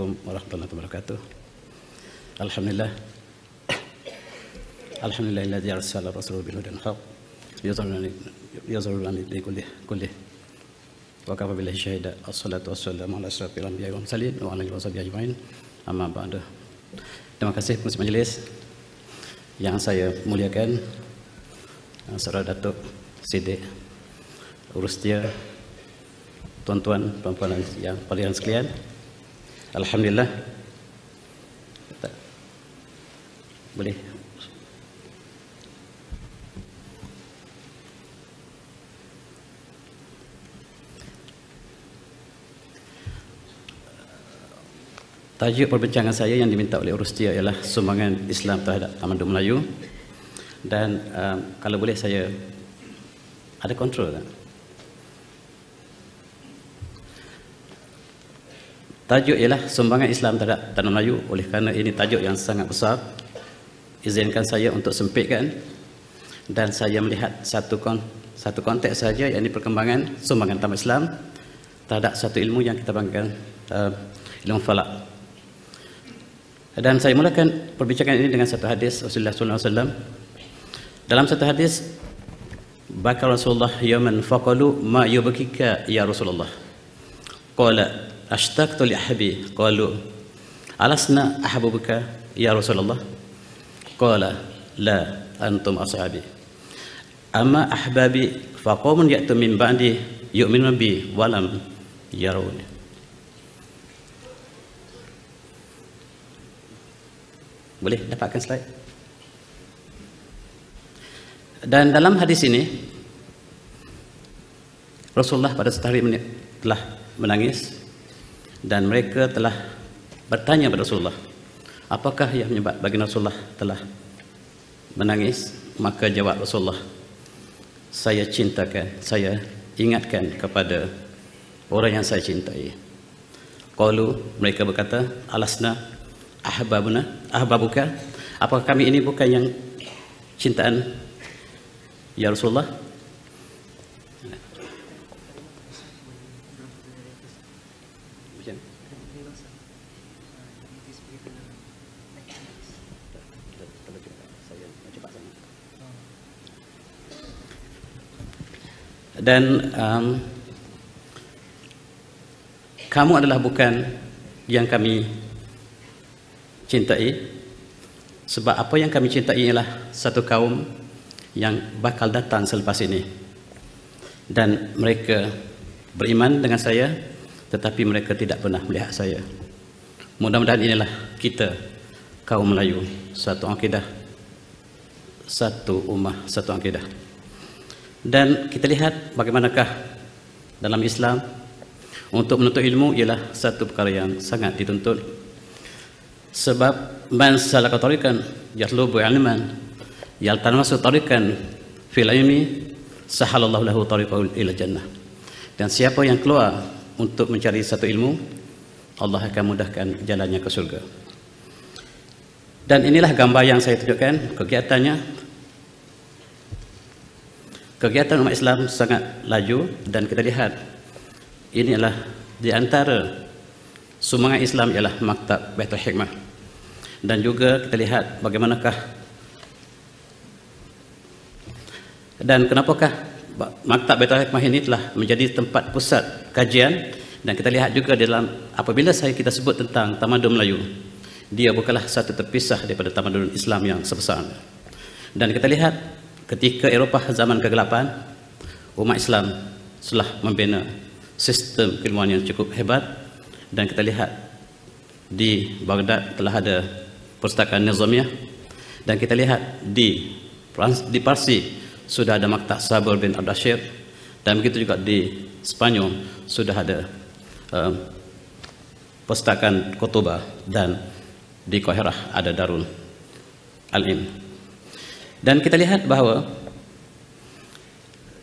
Assalamualaikum warahmatullahi wabarakatuh. Alhamdulillah. Alhamdulillahilladzi arsala rasulahu bil hudan haq yuzhiruna li kulli wa kafa billahi syahida. Assalatu wassalamu ala asyrafil anbiya'i wal mursalin wa ala alihi washabihi ajmain. Amma ba'du. Terima kasih pengurusi majelis yang saya muliakan, Saudara Datuk Siddiq Urustia, tuan-tuan, puan-puan yang pilihan sekalian. Alhamdulillah. Boleh. Tajuk perbincangan saya yang diminta oleh Urustia ialah sumbangan Islam terhadap Tamadun Melayu. Dan kalau boleh saya ada kontrol tak? Tajuk ialah sumbangan Islam terhadap Tamadun Melayu. Oleh kerana ini tajuk yang sangat besar, izinkan saya untuk sempitkan dan saya melihat satu konteks saja, yakni perkembangan sumbangan tamadun Islam terhadap satu ilmu yang kita banggakan, ilmu falak. Dan saya mulakan perbincangan ini dengan satu hadis Rasulullah SAW. Dalam satu hadis, bakal Rasulullah yaman faqalu ma yubkika ya Rasulullah. Qala ashtaqtu li ahbi. Qalu alasna ahbubuka ya Rasulullah. Qala la antum ashabi. Amma ahbabi faqaumun ya'tu min ba'di yu'minu bi walam yarawni. Boleh dapatkan slide. Dan dalam hadis ini Rasulullah pada satu hari telah menangis dan mereka telah bertanya kepada Rasulullah, apakah yang menyebab baginda Rasulullah telah menangis? Maka jawab Rasulullah, saya cintakan, saya ingatkan kepada orang yang saya cintai. Qalu, mereka berkata, alasna ahbabuka, apakah kami ini bukan yang cintaan ya Rasulullah? Dan kamu adalah bukan yang kami cintai, sebab apa yang kami cintai ialah satu kaum yang bakal datang selepas ini, dan mereka beriman dengan saya tetapi mereka tidak pernah melihat saya. Mudah-mudahan inilah kita kaum Melayu, satu akidah, satu ummah, satu akidah. Dan kita lihat bagaimanakah dalam Islam untuk menuntut ilmu ialah satu perkara yang sangat dituntut. Sebab man salaka tariqan yatlubu ilman yaltamisu tariqan fil ilmi sahalallahu lahu tariqan ila jannah. Dan siapa yang keluar untuk mencari satu ilmu, Allah akan mudahkan jalannya ke surga. Dan inilah gambar yang saya tunjukkan kegiatannya. Kegiatan umat Islam sangat laju, dan kita lihat ini adalah di antara sumbangan Islam ialah Maktab Baitul Hikmah. Dan juga kita lihat bagaimanakah dan kenapakah Maktab Baitul Hikmah ini telah menjadi tempat pusat kajian. Dan kita lihat juga dalam apabila kita sebut tentang tamadun Melayu, dia bukanlah satu terpisah daripada tamadun Islam yang sebesar. Dan kita lihat ketika Eropah zaman kegelapan, umat Islam telah membina sistem keilmuan yang cukup hebat. Dan kita lihat di Baghdad telah ada perpustakaan Nizamiyah, dan kita lihat di Parsi sudah ada Maktab Sabr bin Abdashir, dan begitu juga di Spanyol sudah ada perpustakaan Qutubah, dan di Qahirah ada Darul Al-Ilm. Dan kita lihat bahawa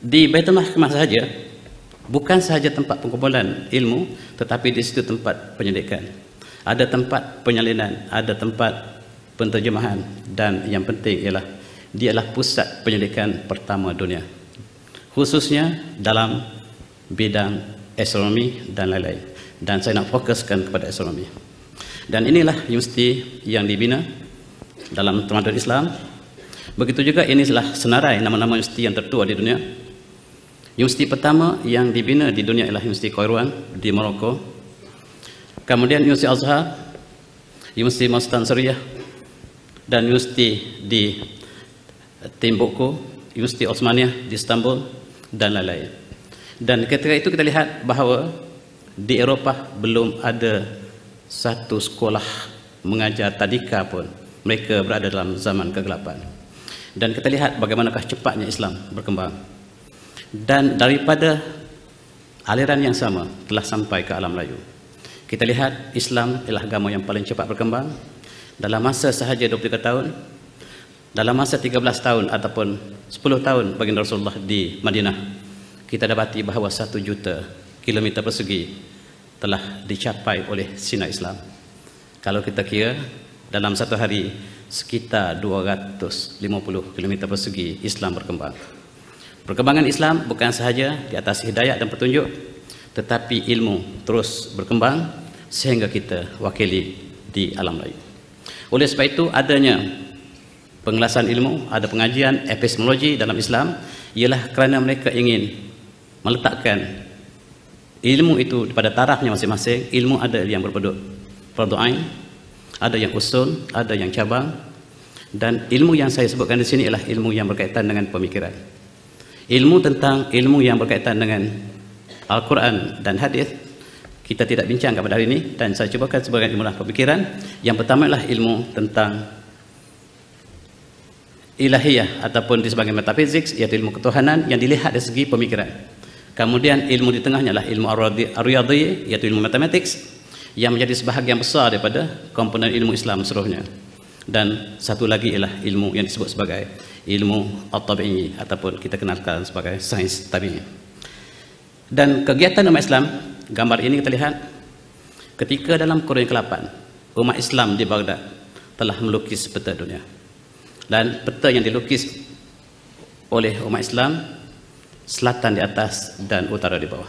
di Baitul Mahkamah sahaja bukan sahaja tempat pengkumpulan ilmu, tetapi di situ tempat penyelidikan, ada tempat penyalinan, ada tempat penterjemahan, dan yang penting ialah dia adalah pusat penyelidikan pertama dunia, khususnya dalam bidang astronomi dan lain-lain. Dan saya nak fokuskan kepada astronomi. Dan inilah universiti yang dibina dalam tamadun Islam. Begitu juga inilah senarai nama-nama universiti yang tertua di dunia. Universiti pertama yang dibina di dunia ialah Universiti Kairouan di Morocco. Kemudian Universiti Azhar, Universiti Mastan Syariah, dan Universiti di Timbuktu, Universiti Osmaniyah di Istanbul, dan lain-lain. Dan ketika itu kita lihat bahawa di Eropah belum ada satu sekolah mengajar tadika pun. Mereka berada dalam zaman kegelapan. Dan kita lihat bagaimanakah cepatnya Islam berkembang. Dan daripada aliran yang sama telah sampai ke alam Melayu. Kita lihat Islam ialah agama yang paling cepat berkembang. Dalam masa sahaja 23 tahun, dalam masa 13 tahun ataupun 10 tahun baginda Rasulullah di Madinah, kita dapati bahawa 1 juta kilometer persegi telah dicapai oleh sinar Islam. Kalau kita kira dalam satu hari sekitar 250 kilometer persegi Islam berkembang. Perkembangan Islam bukan sahaja di atas hidayah dan petunjuk, tetapi ilmu terus berkembang sehingga kita wakili di alam Melayu. Oleh sebab itu adanya pengelasan ilmu, ada pengajian epistemologi dalam Islam, ialah kerana mereka ingin meletakkan ilmu itu pada tarafnya masing-masing. Ilmu ada yang berbentuk fardu ain, ada yang usul, ada yang cabang, dan ilmu yang saya sebutkan di sini ialah ilmu yang berkaitan dengan pemikiran. Ilmu tentang ilmu yang berkaitan dengan Al-Quran dan hadis kita tidak bincangkan pada hari ini, dan saya cubakan sebagai ilmu pemikiran. Yang pertama adalah ilmu tentang ilahiyah ataupun di sebagai metafizik, iaitu ilmu ketuhanan yang dilihat dari segi pemikiran. Kemudian ilmu di tengahnya adalah ilmu ar-riyadhiyah, iaitu ilmu matematik yang menjadi sebahagian besar daripada komponen ilmu Islam seluruhnya. Dan satu lagi ialah ilmu yang disebut sebagai ilmu at-tabi'i ataupun kita kenalkan sebagai sains tabi'i. Dan kegiatan umat Islam, gambar ini kita lihat ketika dalam kurun ke-8 umat Islam di Baghdad telah melukis peta dunia. Dan peta yang dilukis oleh umat Islam, selatan di atas dan utara di bawah.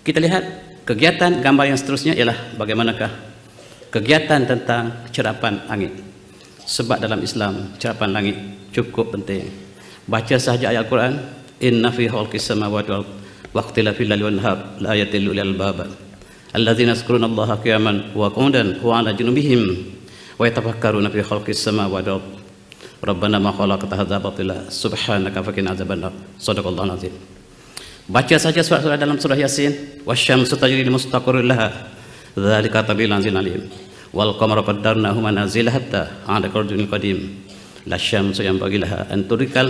Kita lihat kegiatan gambar yang seterusnya ialah bagaimanakah kegiatan tentang cerapan langit. Sebab dalam Islam cerapan langit cukup penting. Baca sahaja ayat Al-Quran, inna fi khalqis samawati wal ardi wa ikhtilafil laili wan nahar la ayatin lil albab alladzina yazkuruna Allaha qiyaman wa qu'udan wa 'ala junubihim wa yatafakkaruna fi khalqis samawati wal ardi rabbana ma khalaqta hadza batila subhanaka faqina adzabannar. Shadaqallahu azim. Baca saja surat-surat dalam surah Yasin, wasyamsu tajri li mustaqarrin laha dzalika taqdirul azizil alim wal qamara qaddarnahu manazila hatta 'ala qadril qadim la syamsu yanbaghi laha an tudrikal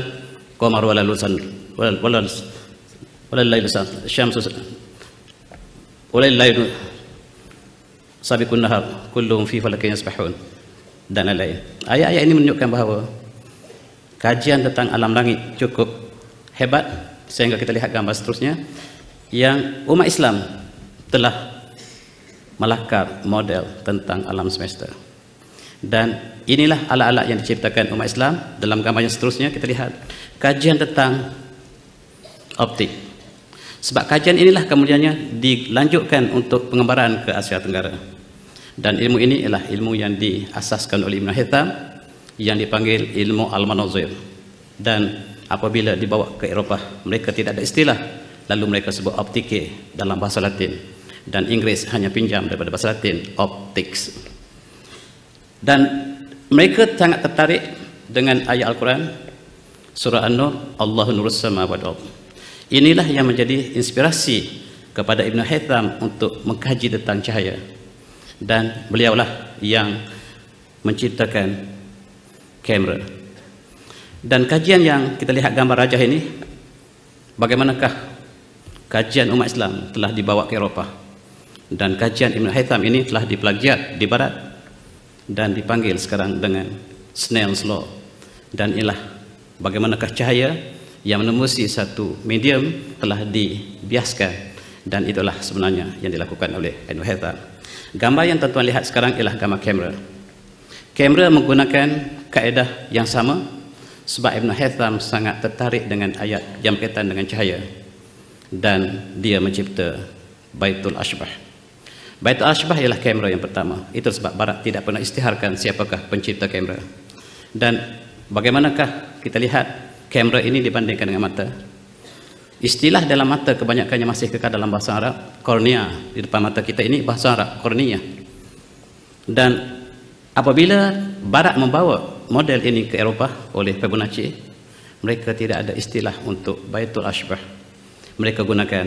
qamara wala lusan wala layl syamsu wala layl sabiqun nahar kulluhum fi falakin yasbahun, dan lain-lain. Ayat-ayat ini menunjukkan bahawa kajian tentang alam langit cukup hebat, sehingga kita lihat gambar seterusnya yang umat Islam telah melakar model tentang alam semesta. Dan inilah alat-alat yang diciptakan umat Islam. Dalam gambar yang seterusnya kita lihat kajian tentang optik. Sebab kajian inilah kemudiannya dilanjutkan untuk pengembaraan ke Asia Tenggara. Dan ilmu ini ialah ilmu yang diasaskan oleh Ibn Haytham yang dipanggil ilmu al-manazir. Dan apabila dibawa ke Eropah, mereka tidak ada istilah, lalu mereka sebut optike dalam bahasa Latin, dan Inggris hanya pinjam daripada bahasa Latin optics. Dan mereka sangat tertarik dengan ayat Al-Quran surah An-Nur, Allahu nurus samawati wal ardh. Inilah yang menjadi inspirasi kepada Ibn Haytham untuk mengkaji tentang cahaya, dan beliaulah yang menciptakan kamera. Dan kajian yang kita lihat gambar rajah ini, bagaimanakah kajian umat Islam telah dibawa ke Eropah, dan kajian Ibn Haytham ini telah diplagiat di Barat dan dipanggil sekarang dengan Snell's Law. Dan inilah bagaimanakah cahaya yang menembusi satu medium telah dibiaskan, dan itulah sebenarnya yang dilakukan oleh Ibn Haytham. Gambar yang tuan-tuan lihat sekarang ialah gambar kamera. Kamera menggunakan kaedah yang sama, sebab Ibn Haytham sangat tertarik dengan ayat yang berkaitan dengan cahaya, dan dia mencipta Baitul Ashbah. Baitul Ashbah ialah kamera yang pertama. Itu sebab Barat tidak pernah isytiharkan siapakah pencipta kamera. Dan bagaimanakah kita lihat kamera ini dibandingkan dengan mata? Istilah dalam mata kebanyakannya masih kekal dalam bahasa Arab, kornea. Di depan mata kita ini bahasa Arab, kornea. Dan apabila Barat membawa model ini ke Eropah oleh Fibonacci, mereka tidak ada istilah untuk Baitul Ashbah. Mereka gunakan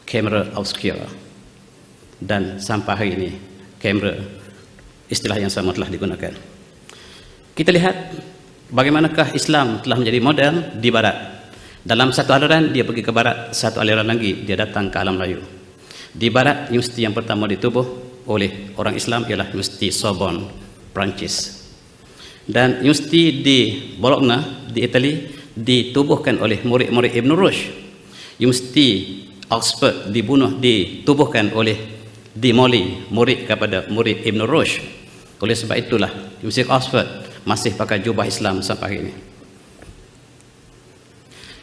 kamera obscura. Dan sampai hari ini kamera istilah yang sama telah digunakan. Kita lihat bagaimanakah Islam telah menjadi model di Barat. Dalam satu aliran dia pergi ke Barat, satu aliran lagi dia datang ke alam Melayu. Di Barat universiti yang pertama ditubuh oleh orang Islam ialah Universiti Sorbonne, Prancis. Dan universiti di Bologna di Itali ditubuhkan oleh murid-murid Ibn Rushd. Universiti Oxford ditubuhkan oleh Moli, murid kepada murid Ibn Rushd. Oleh sebab itulah Universiti Oxford masih pakai jubah Islam sampai hari ini.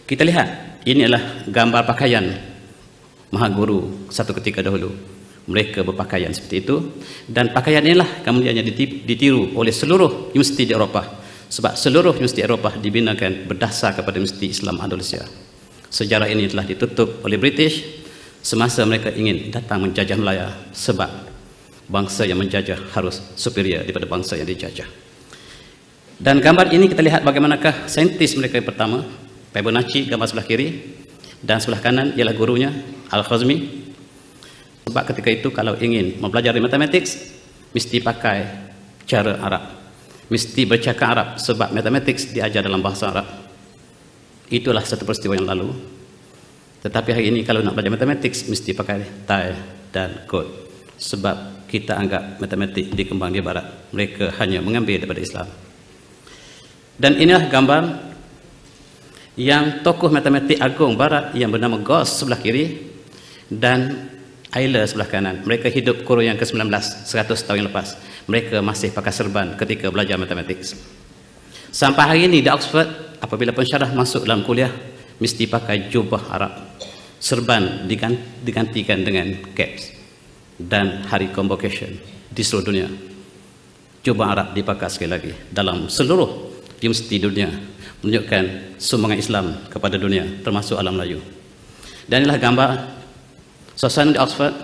Kita lihat, ini adalah gambar pakaian Maha Guru satu ketika dahulu. Mereka berpakaian seperti itu, dan pakaian inilah kemudiannya ditiru oleh seluruh universiti di Eropah. Sebab seluruh universiti Eropah dibinakan berdasar kepada Universiti Islam Andalusia. Sejarah ini telah ditutup oleh British semasa mereka ingin datang menjajah Melaya, sebab bangsa yang menjajah harus superior daripada bangsa yang dijajah. Dan gambar ini kita lihat bagaimanakah saintis mereka yang pertama, Fibonacci, gambar sebelah kiri, dan sebelah kanan ialah gurunya Al-Khazmi. Sebab ketika itu kalau ingin mempelajari matematik mesti pakai cara Arab, mesti bercakap Arab, sebab matematik diajar dalam bahasa Arab. Itulah satu peristiwa yang lalu. Tetapi hari ini kalau nak belajar matematik mesti pakai tie dan code, sebab kita anggap matematik dikembang di Barat, mereka hanya mengambil daripada Islam. Dan inilah gambar yang tokoh matematik agung Barat yang bernama Gauss sebelah kiri dan Euler sebelah kanan. Mereka hidup kurun yang ke-19, 100 tahun yang lepas. Mereka masih pakai serban ketika belajar matematik. Sampai hari ini di Oxford, apabila pensyarah masuk dalam kuliah, mesti pakai jubah Arab. Serban digantikan dengan caps. Dan hari convocation di seluruh dunia, jubah Arab dipakai sekali lagi dalam seluruh universiti dunia, menunjukkan sumbangan Islam kepada dunia, termasuk alam Melayu. Dan inilah gambar suasana di Oxford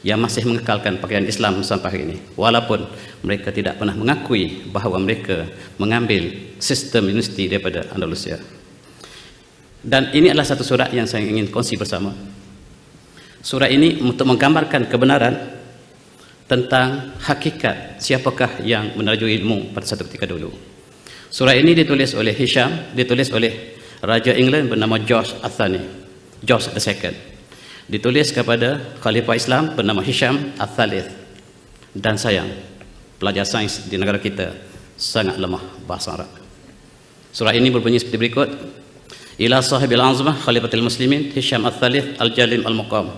yang masih mengekalkan pakaian Islam sampai hari ini, walaupun mereka tidak pernah mengakui bahawa mereka mengambil sistem universiti daripada Andalusia. Dan ini adalah satu surat yang saya ingin kongsi bersama. Surat ini untuk menggambarkan kebenaran tentang hakikat siapakah yang menerjui ilmu pada satu ketika dulu. Surat ini ditulis oleh Hisham, ditulis oleh Raja England bernama George Athani, George II. Ditulis kepada Khalifah Islam bernama Hisham Al-Thalith. Dan sayang, pelajar sains di negara kita sangat lemah bahasa Arab. Surat ini berbunyi seperti berikut. Ila sahibil azmah Khalifatul Muslimin Hisham Al-Thalith Al-Jalim Al-Muqam.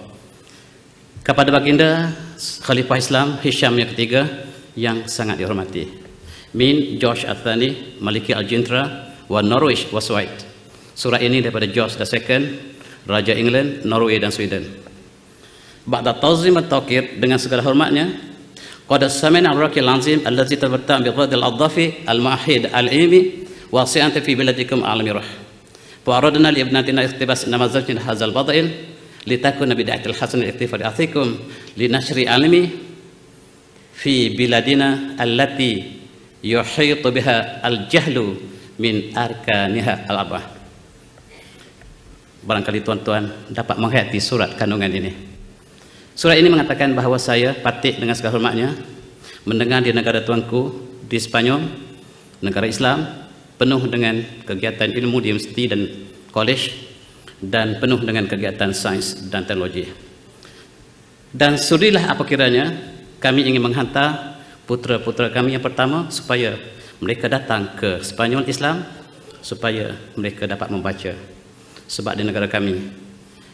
Kepada baginda Khalifah Islam Hisham yang ketiga yang sangat dihormati. Min George Athani Maliki Al-Jintra wa Norwich wa Suwaid. Surat ini daripada George II, Raja England, Norway dan Sweden. Ba'da tazim at-tawqir, dengan segala hormatnya, qad samina ar-raqi al-azim allazi tabatta bi ghadil al-adhafi al-ma'hid al-ilmi wasi'an fi biladikum al-mirah. Wa aradna li ibnatina iqtibas namazajin hadzal bada'il litakuna bid'atil hasan al-iktifar athikum linashri alimi fi biladina allati yuhitu biha al-jahlu min arkaniha al-arba'ah. Barangkali tuan-tuan dapat menghayati surat kandungan ini. Surat ini mengatakan bahawa saya patut dengan segala hormatnya mendengar di negara tuanku di Spanyol, negara Islam, penuh dengan kegiatan ilmu di universiti dan college, dan penuh dengan kegiatan sains dan teknologi. Dan sudilah apa kiranya kami ingin menghantar putera-putera kami yang pertama supaya mereka datang ke Spanyol Islam, supaya mereka dapat membaca. Sebab di negara kami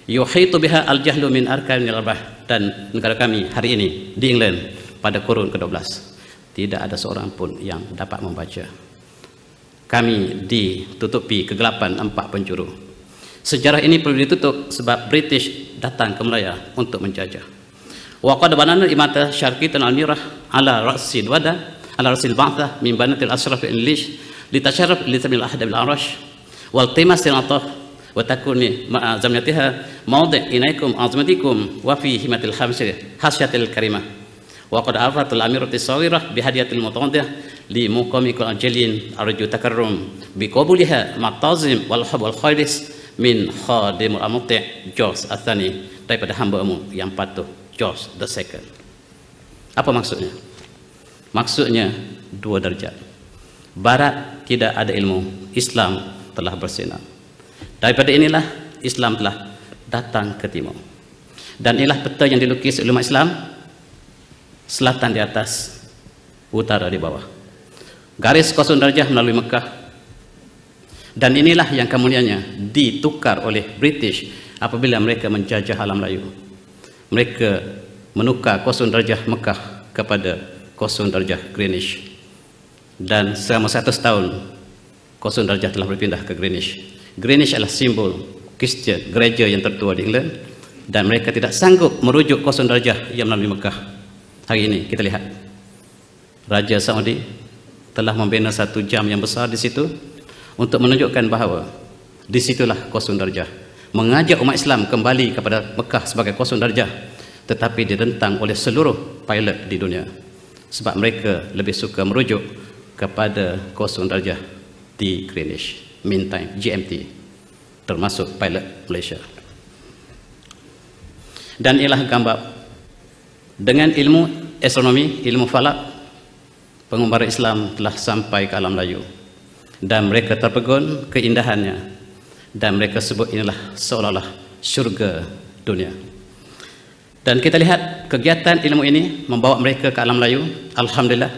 yuhitu biha al-jahlu min arkanil arba'ah, dan negara kami hari ini di England pada kurun ke-12 tidak ada seorang pun yang dapat membaca. Kami ditutupi kegelapan 4 penjuru. Sejarah ini perlu ditutup sebab British datang ke Melaya untuk menjajah. Wa qad banana imata syarqitan al-mirah ala ra'sil wada ala ra'sil ba'thah min banatil ashraf al-english litasharraf li tamil ahad bil arash wal timas sinatah wa takuni ma'a zamnatiha mawdi' inaikum azmatikum wa fi himatil khamsih hasyatil karimah. Wa qad arafatul amirati sawirah bi hadiyatil mutawaddih li muqamikul ajalin arju takarrum bi qabuliha ma'tazim wal hub wal khairis min khadimul amuti' George Athani, daripada hamba-Mu yang patuh George the Second. Apa maksudnya? Maksudnya 2 darjat. Barat tidak ada ilmu, Islam telah bersinar. Daripada inilah Islam telah datang ke timur. Dan inilah peta yang dilukis oleh umat Islam. Selatan di atas, utara di bawah. Garis kosong darjah melalui Mekah. Dan inilah yang kemudiannya ditukar oleh British apabila mereka menjajah alam Melayu. Mereka menukar kosong darjah Mekah kepada kosong darjah Greenwich. Dan selama 100 tahun kosong darjah telah berpindah ke Greenwich. Greenwich adalah simbol Kristian, gereja yang tertua di England, dan mereka tidak sanggup merujuk kosong darjah yang melalui Mekah. Hari ini kita lihat Raja Saudi telah membina 1 jam yang besar di situ untuk menunjukkan bahawa disitulah kosong darjah, mengajak umat Islam kembali kepada Mekah sebagai kosong darjah, tetapi ditentang oleh seluruh pilot di dunia sebab mereka lebih suka merujuk kepada kosong darjah di Greenwich Mean Time, GMT, termasuk pilot Malaysia. Dan ialah gambar dengan ilmu astronomi, ilmu falak, pengembara Islam telah sampai ke alam Melayu. Dan mereka terpegun keindahannya, dan mereka sebut inilah seolah-olah syurga dunia. Dan kita lihat kegiatan ilmu ini membawa mereka ke alam Melayu. Alhamdulillah,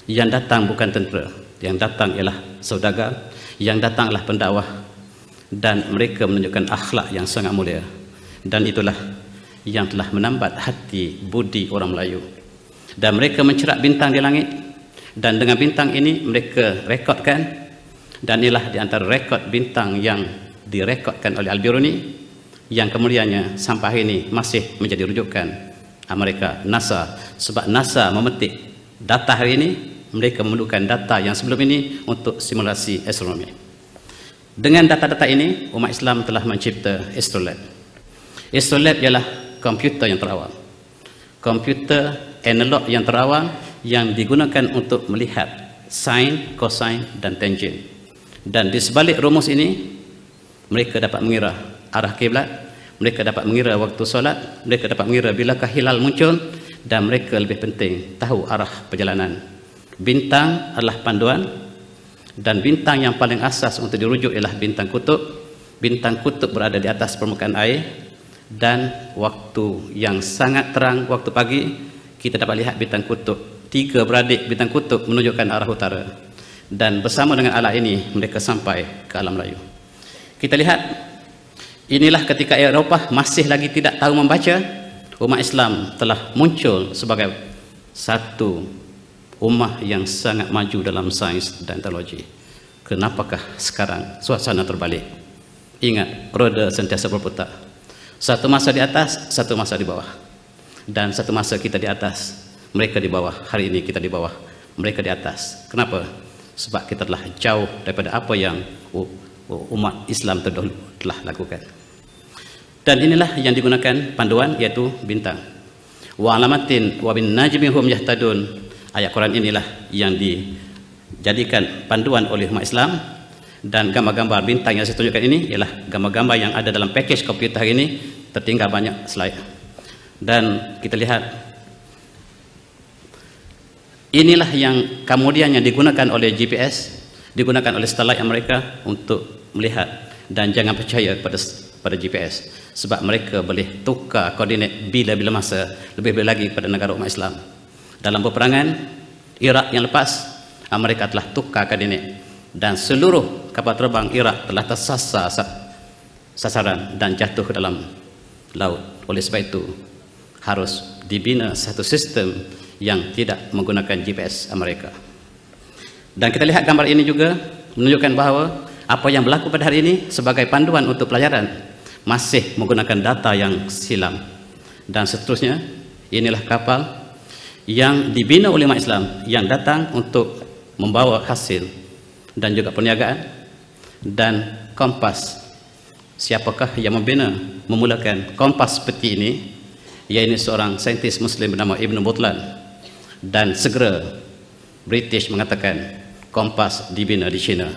yang datang bukan tentera, yang datang ialah saudagar, yang datang adalah pendakwah, dan mereka menunjukkan akhlak yang sangat mulia. Dan itulah yang telah menambat hati budi orang Melayu. Dan mereka mencerak bintang di langit, dan dengan bintang ini mereka rekodkan. Dan inilah di antara rekod bintang yang direkodkan oleh Al-Biruni, yang kemudiannya sampai hari ini masih menjadi rujukan Amerika, NASA. Sebab NASA memetik data hari ini, mereka memerlukan data yang sebelum ini untuk simulasi astronomi. Dengan data-data ini, umat Islam telah mencipta Astrolab. Astrolab ialah komputer yang terawal, komputer analog yang terawal, yang digunakan untuk melihat sin, cosine dan tangent. Dan di sebalik rumus ini, mereka dapat mengira arah kiblat, mereka dapat mengira waktu solat, mereka dapat mengira bilakah hilal muncul, dan mereka lebih penting tahu arah perjalanan. Bintang adalah panduan, dan bintang yang paling asas untuk dirujuk ialah bintang kutub. Bintang kutub berada di atas permukaan air, dan waktu yang sangat terang, waktu pagi, kita dapat lihat bintang kutub. 3 beradik bintang kutub menunjukkan arah utara. Dan bersama dengan alat ini mereka sampai ke alam Melayu. Kita lihat, inilah ketika Eropah masih lagi tidak tahu membaca, umat Islam telah muncul sebagai satu ummah yang sangat maju dalam sains dan teknologi. Kenapakah sekarang suasana terbalik? Ingat, roda sentiasa berputar. Satu masa di atas, satu masa di bawah. Dan satu masa kita di atas, mereka di bawah. Hari ini kita di bawah, mereka di atas. Kenapa? Sebab kita telah jauh daripada apa yang umat Islam terdahulu telah lakukan. Dan inilah yang digunakan panduan, iaitu bintang. Wa alamatin wa bin najmi hum yahtadun. Ayat Quran inilah yang dijadikan panduan oleh umat Islam. Dan gambar-gambar bintang yang saya tunjukkan ini ialah gambar-gambar yang ada dalam package komputer hari ini. Tertinggal banyak slide. Dan kita lihat, inilah yang kemudian yang digunakan oleh GPS, digunakan oleh satellite mereka untuk melihat. Dan jangan percaya pada GPS, sebab mereka boleh tukar koordinat bila-bila masa, lebih-lebih lagi pada negara umat Islam. Dalam peperangan Iraq yang lepas, mereka telah tukar koordinat, dan seluruh kapal terbang Iraq telah tersasar sasaran dan jatuh ke dalam laut. Oleh sebab itu harus dibina satu sistem yang tidak menggunakan GPS Amerika. Dan kita lihat gambar ini juga menunjukkan bahawa apa yang berlaku pada hari ini sebagai panduan untuk pelajaran masih menggunakan data yang silam. Dan seterusnya Inilah kapal yang dibina oleh umat Islam yang datang untuk membawa hasil dan juga perniagaan. Dan Kompas, siapakah yang memulakan Kompas seperti ini? Iaitu seorang saintis Muslim bernama Ibn Butlan. Dan segera British mengatakan Kompas dibina di China,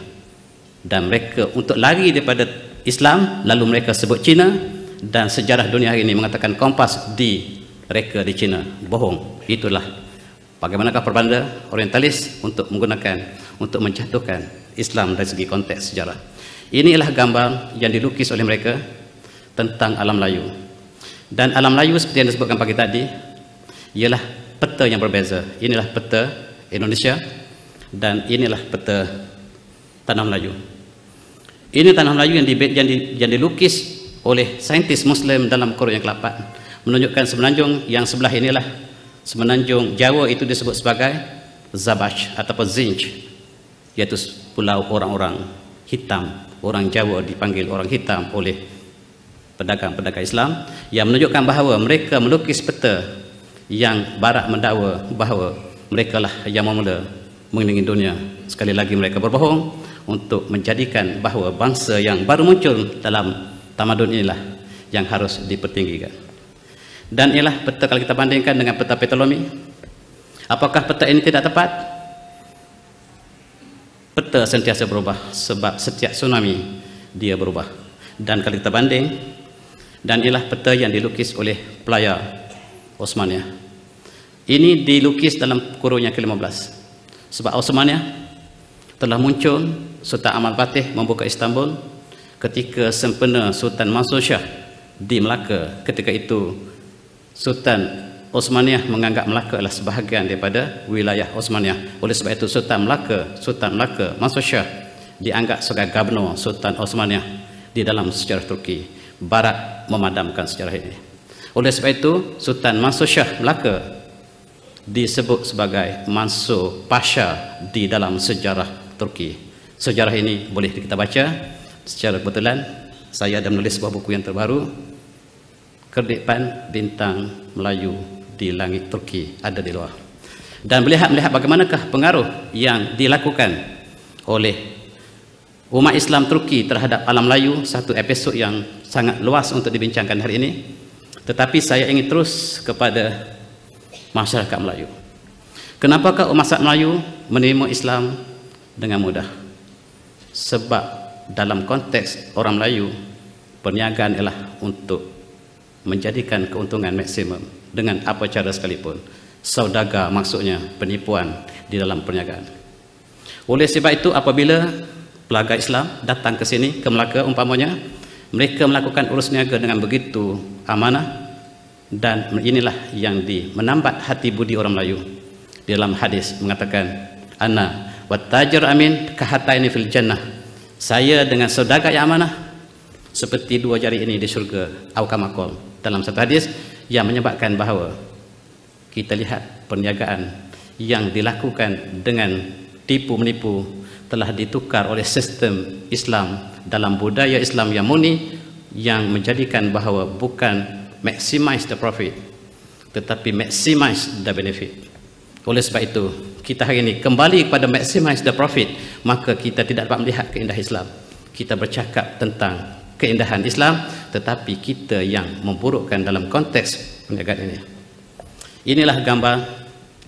dan mereka untuk lari daripada Islam lalu mereka sebut China, dan sejarah dunia hari ini mengatakan Kompas direka di China. Bohong. Itulah bagaimanakah perbanda orientalis untuk menjatuhkan Islam dari segi konteks sejarah. Inilah gambar yang dilukis oleh mereka tentang alam Melayu. Dan alam Melayu seperti yang disebutkan pagi tadi ialah peta yang berbeza. Inilah peta Indonesia dan inilah peta tanah Melayu. Ini tanah Melayu yang dilukis oleh saintis Muslim dalam kurun yang ke-8, menunjukkan semenanjung yang sebelah inilah semenanjung Jawa, itu disebut sebagai Zabash ataupun Zinj, yaitu pulau orang-orang hitam. Orang Jawa dipanggil orang hitam oleh pedagang-pedagang Islam, yang menunjukkan bahawa mereka melukis peta yang Barat mendakwa bahawa mereka lah yang memula mengelilingi dunia. Sekali lagi mereka berbohong untuk menjadikan bahawa bangsa yang baru muncul dalam tamadun inilah yang harus dipertinggikan. Dan ialah peta, kalau kita bandingkan dengan peta Ptolemy, apakah peta ini tidak tepat? Peta sentiasa berubah sebab setiap tsunami dia berubah. Dan kalau kita banding, dan ialah peta yang dilukis oleh pelayar Osmaniyah. Ini dilukis dalam kurun yang ke-15. Sebab Osmaniyah telah muncul, Sultan Ahmad Fatih membuka Istanbul ketika sempena Sultan Mansur Shah di Melaka. Ketika itu Sultan Osmaniyah menganggap Melaka adalah sebahagian daripada wilayah Osmaniyah. Oleh sebab itu Sultan Melaka Mansur Shah dianggap sebagai gubernur Sultan Osmaniyah di dalam sejarah Turki. Barat memadamkan sejarah ini. Oleh sebab itu Sultan Mansur Shah Melaka disebut sebagai Mansur Pasha di dalam sejarah Turki. Sejarah ini boleh kita baca secara kebetulan. Saya ada menulis sebuah buku yang terbaru, Kerdipan Bintang Melayu di Langit Turki, ada di luar. Dan melihat bagaimanakah pengaruh yang dilakukan oleh umat Islam Turki terhadap alam Melayu, satu episod yang sangat luas untuk dibincangkan hari ini. Tetapi saya ingin terus kepada masyarakat Melayu. Kenapakah masyarakat Melayu menerima Islam dengan mudah? Sebab dalam konteks orang Melayu, perniagaan ialah untuk menjadikan keuntungan maksimum dengan apa cara sekalipun. Saudagar maksudnya penipuan di dalam perniagaan. Oleh sebab itu apabila pelaga Islam datang ke sini, ke Melaka umpamanya, mereka melakukan urus niaga dengan begitu amanah, dan inilah yang menambat hati budi orang Melayu. Di dalam hadis mengatakan, ana wa tajir amin kahataini fil jannah, saya dengan saudagar yang amanah seperti dua jari ini di syurga, au kama qol. Dalam satu hadis yang menyebabkan bahawa kita lihat perniagaan yang dilakukan dengan tipu menipu telah ditukar oleh sistem Islam dalam budaya Islam yang murni, yang menjadikan bahawa bukan maximize the profit tetapi maximize the benefit. Oleh sebab itu kita hari ini kembali kepada maximize the profit, maka kita tidak dapat melihat keindahan Islam. Kita bercakap tentang keindahan Islam tetapi kita yang memburukkan dalam konteks perniagaan ini. Inilah gambar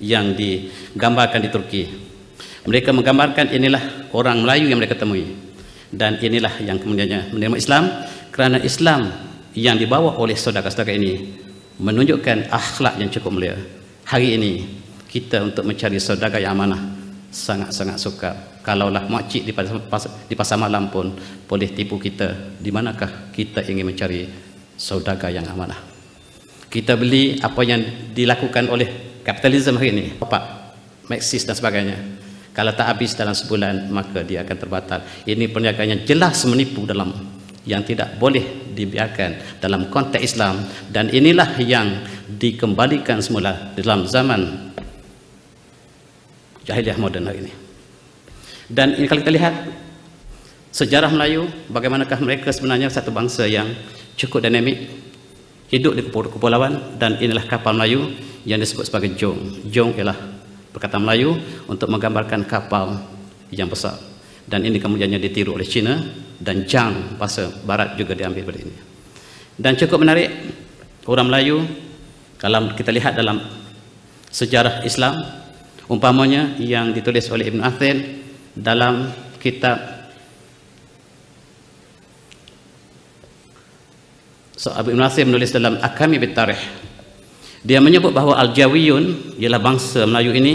yang digambarkan di Turki. Mereka menggambarkan inilah orang Melayu yang mereka temui, dan inilah yang kemudiannya menerima Islam, kerana Islam yang dibawa oleh saudara-saudara ini menunjukkan akhlak yang cukup mulia. Hari ini kita untuk mencari saudara yang amanah sangat-sangat sukar. Kalaulah makcik di pasar malam pun boleh tipu kita, di manakah kita ingin mencari saudara yang amanah? Kita beli apa yang dilakukan oleh kapitalisme hari ini, Pak, Marxis dan sebagainya. Kalau tak habis dalam sebulan, maka dia akan terbatal. Ini perniagaan yang jelas menipu dalam, yang tidak boleh dibiarkan dalam konteks Islam. Dan inilah yang dikembalikan semula dalam zaman jahiliah moden hari ini. Dan ini kalau kita lihat sejarah Melayu, bagaimanakah mereka sebenarnya satu bangsa yang cukup dinamik, hidup di kepulauan, dan inilah kapal Melayu yang disebut sebagai jong. Jong ialah perkataan Melayu untuk menggambarkan kapal yang besar, dan ini kemudiannya ditiru oleh Cina, dan jang bahasa barat juga diambil dari ini. Dan cukup menarik, orang Melayu kalau kita lihat dalam sejarah Islam, umpamanya yang ditulis oleh Ibn Athir dalam kitab Ibn Athir menulis dalam Akami Bitarikh, dia menyebut bahawa Al-Jawiyun ialah bangsa Melayu ini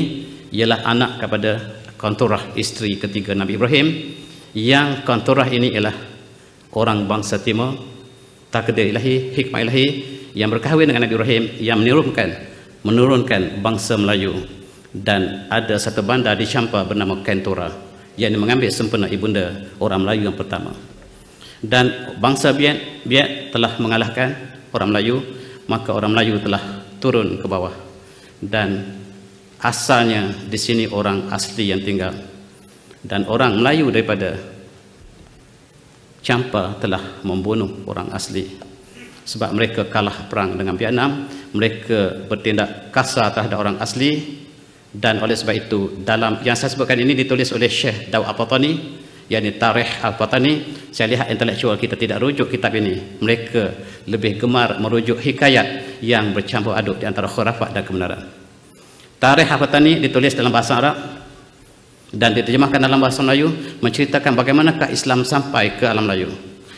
ialah anak kepada Konturah, isteri ketiga Nabi Ibrahim, yang Konturah ini ialah orang bangsa timur, takdir ilahi, hikmah ilahi yang berkahwin dengan Nabi Ibrahim, yang menurunkan bangsa Melayu. Dan ada satu bandar di Champa bernama Kentura yang mengambil sempena ibunda orang Melayu yang pertama. Dan bangsa Biak telah mengalahkan orang Melayu, maka orang Melayu telah turun ke bawah, dan asalnya di sini orang asli yang tinggal, dan orang Melayu daripada Champa telah membunuh orang asli sebab mereka kalah perang dengan Vietnam. Mereka bertindak kasar terhadap orang asli, dan oleh sebab itu dalam yang saya sebutkan ini ditulis oleh Syekh Daud Al-Patani, yakni Tarikh Al-Patani. Saya lihat intelektual kita tidak rujuk kitab ini, mereka lebih gemar merujuk hikayat yang bercampur aduk di antara khurafat dan kebenaran. Tarikh Al-Patani ditulis dalam bahasa Arab dan diterjemahkan dalam bahasa Melayu, menceritakan bagaimanakah Islam sampai ke alam Melayu,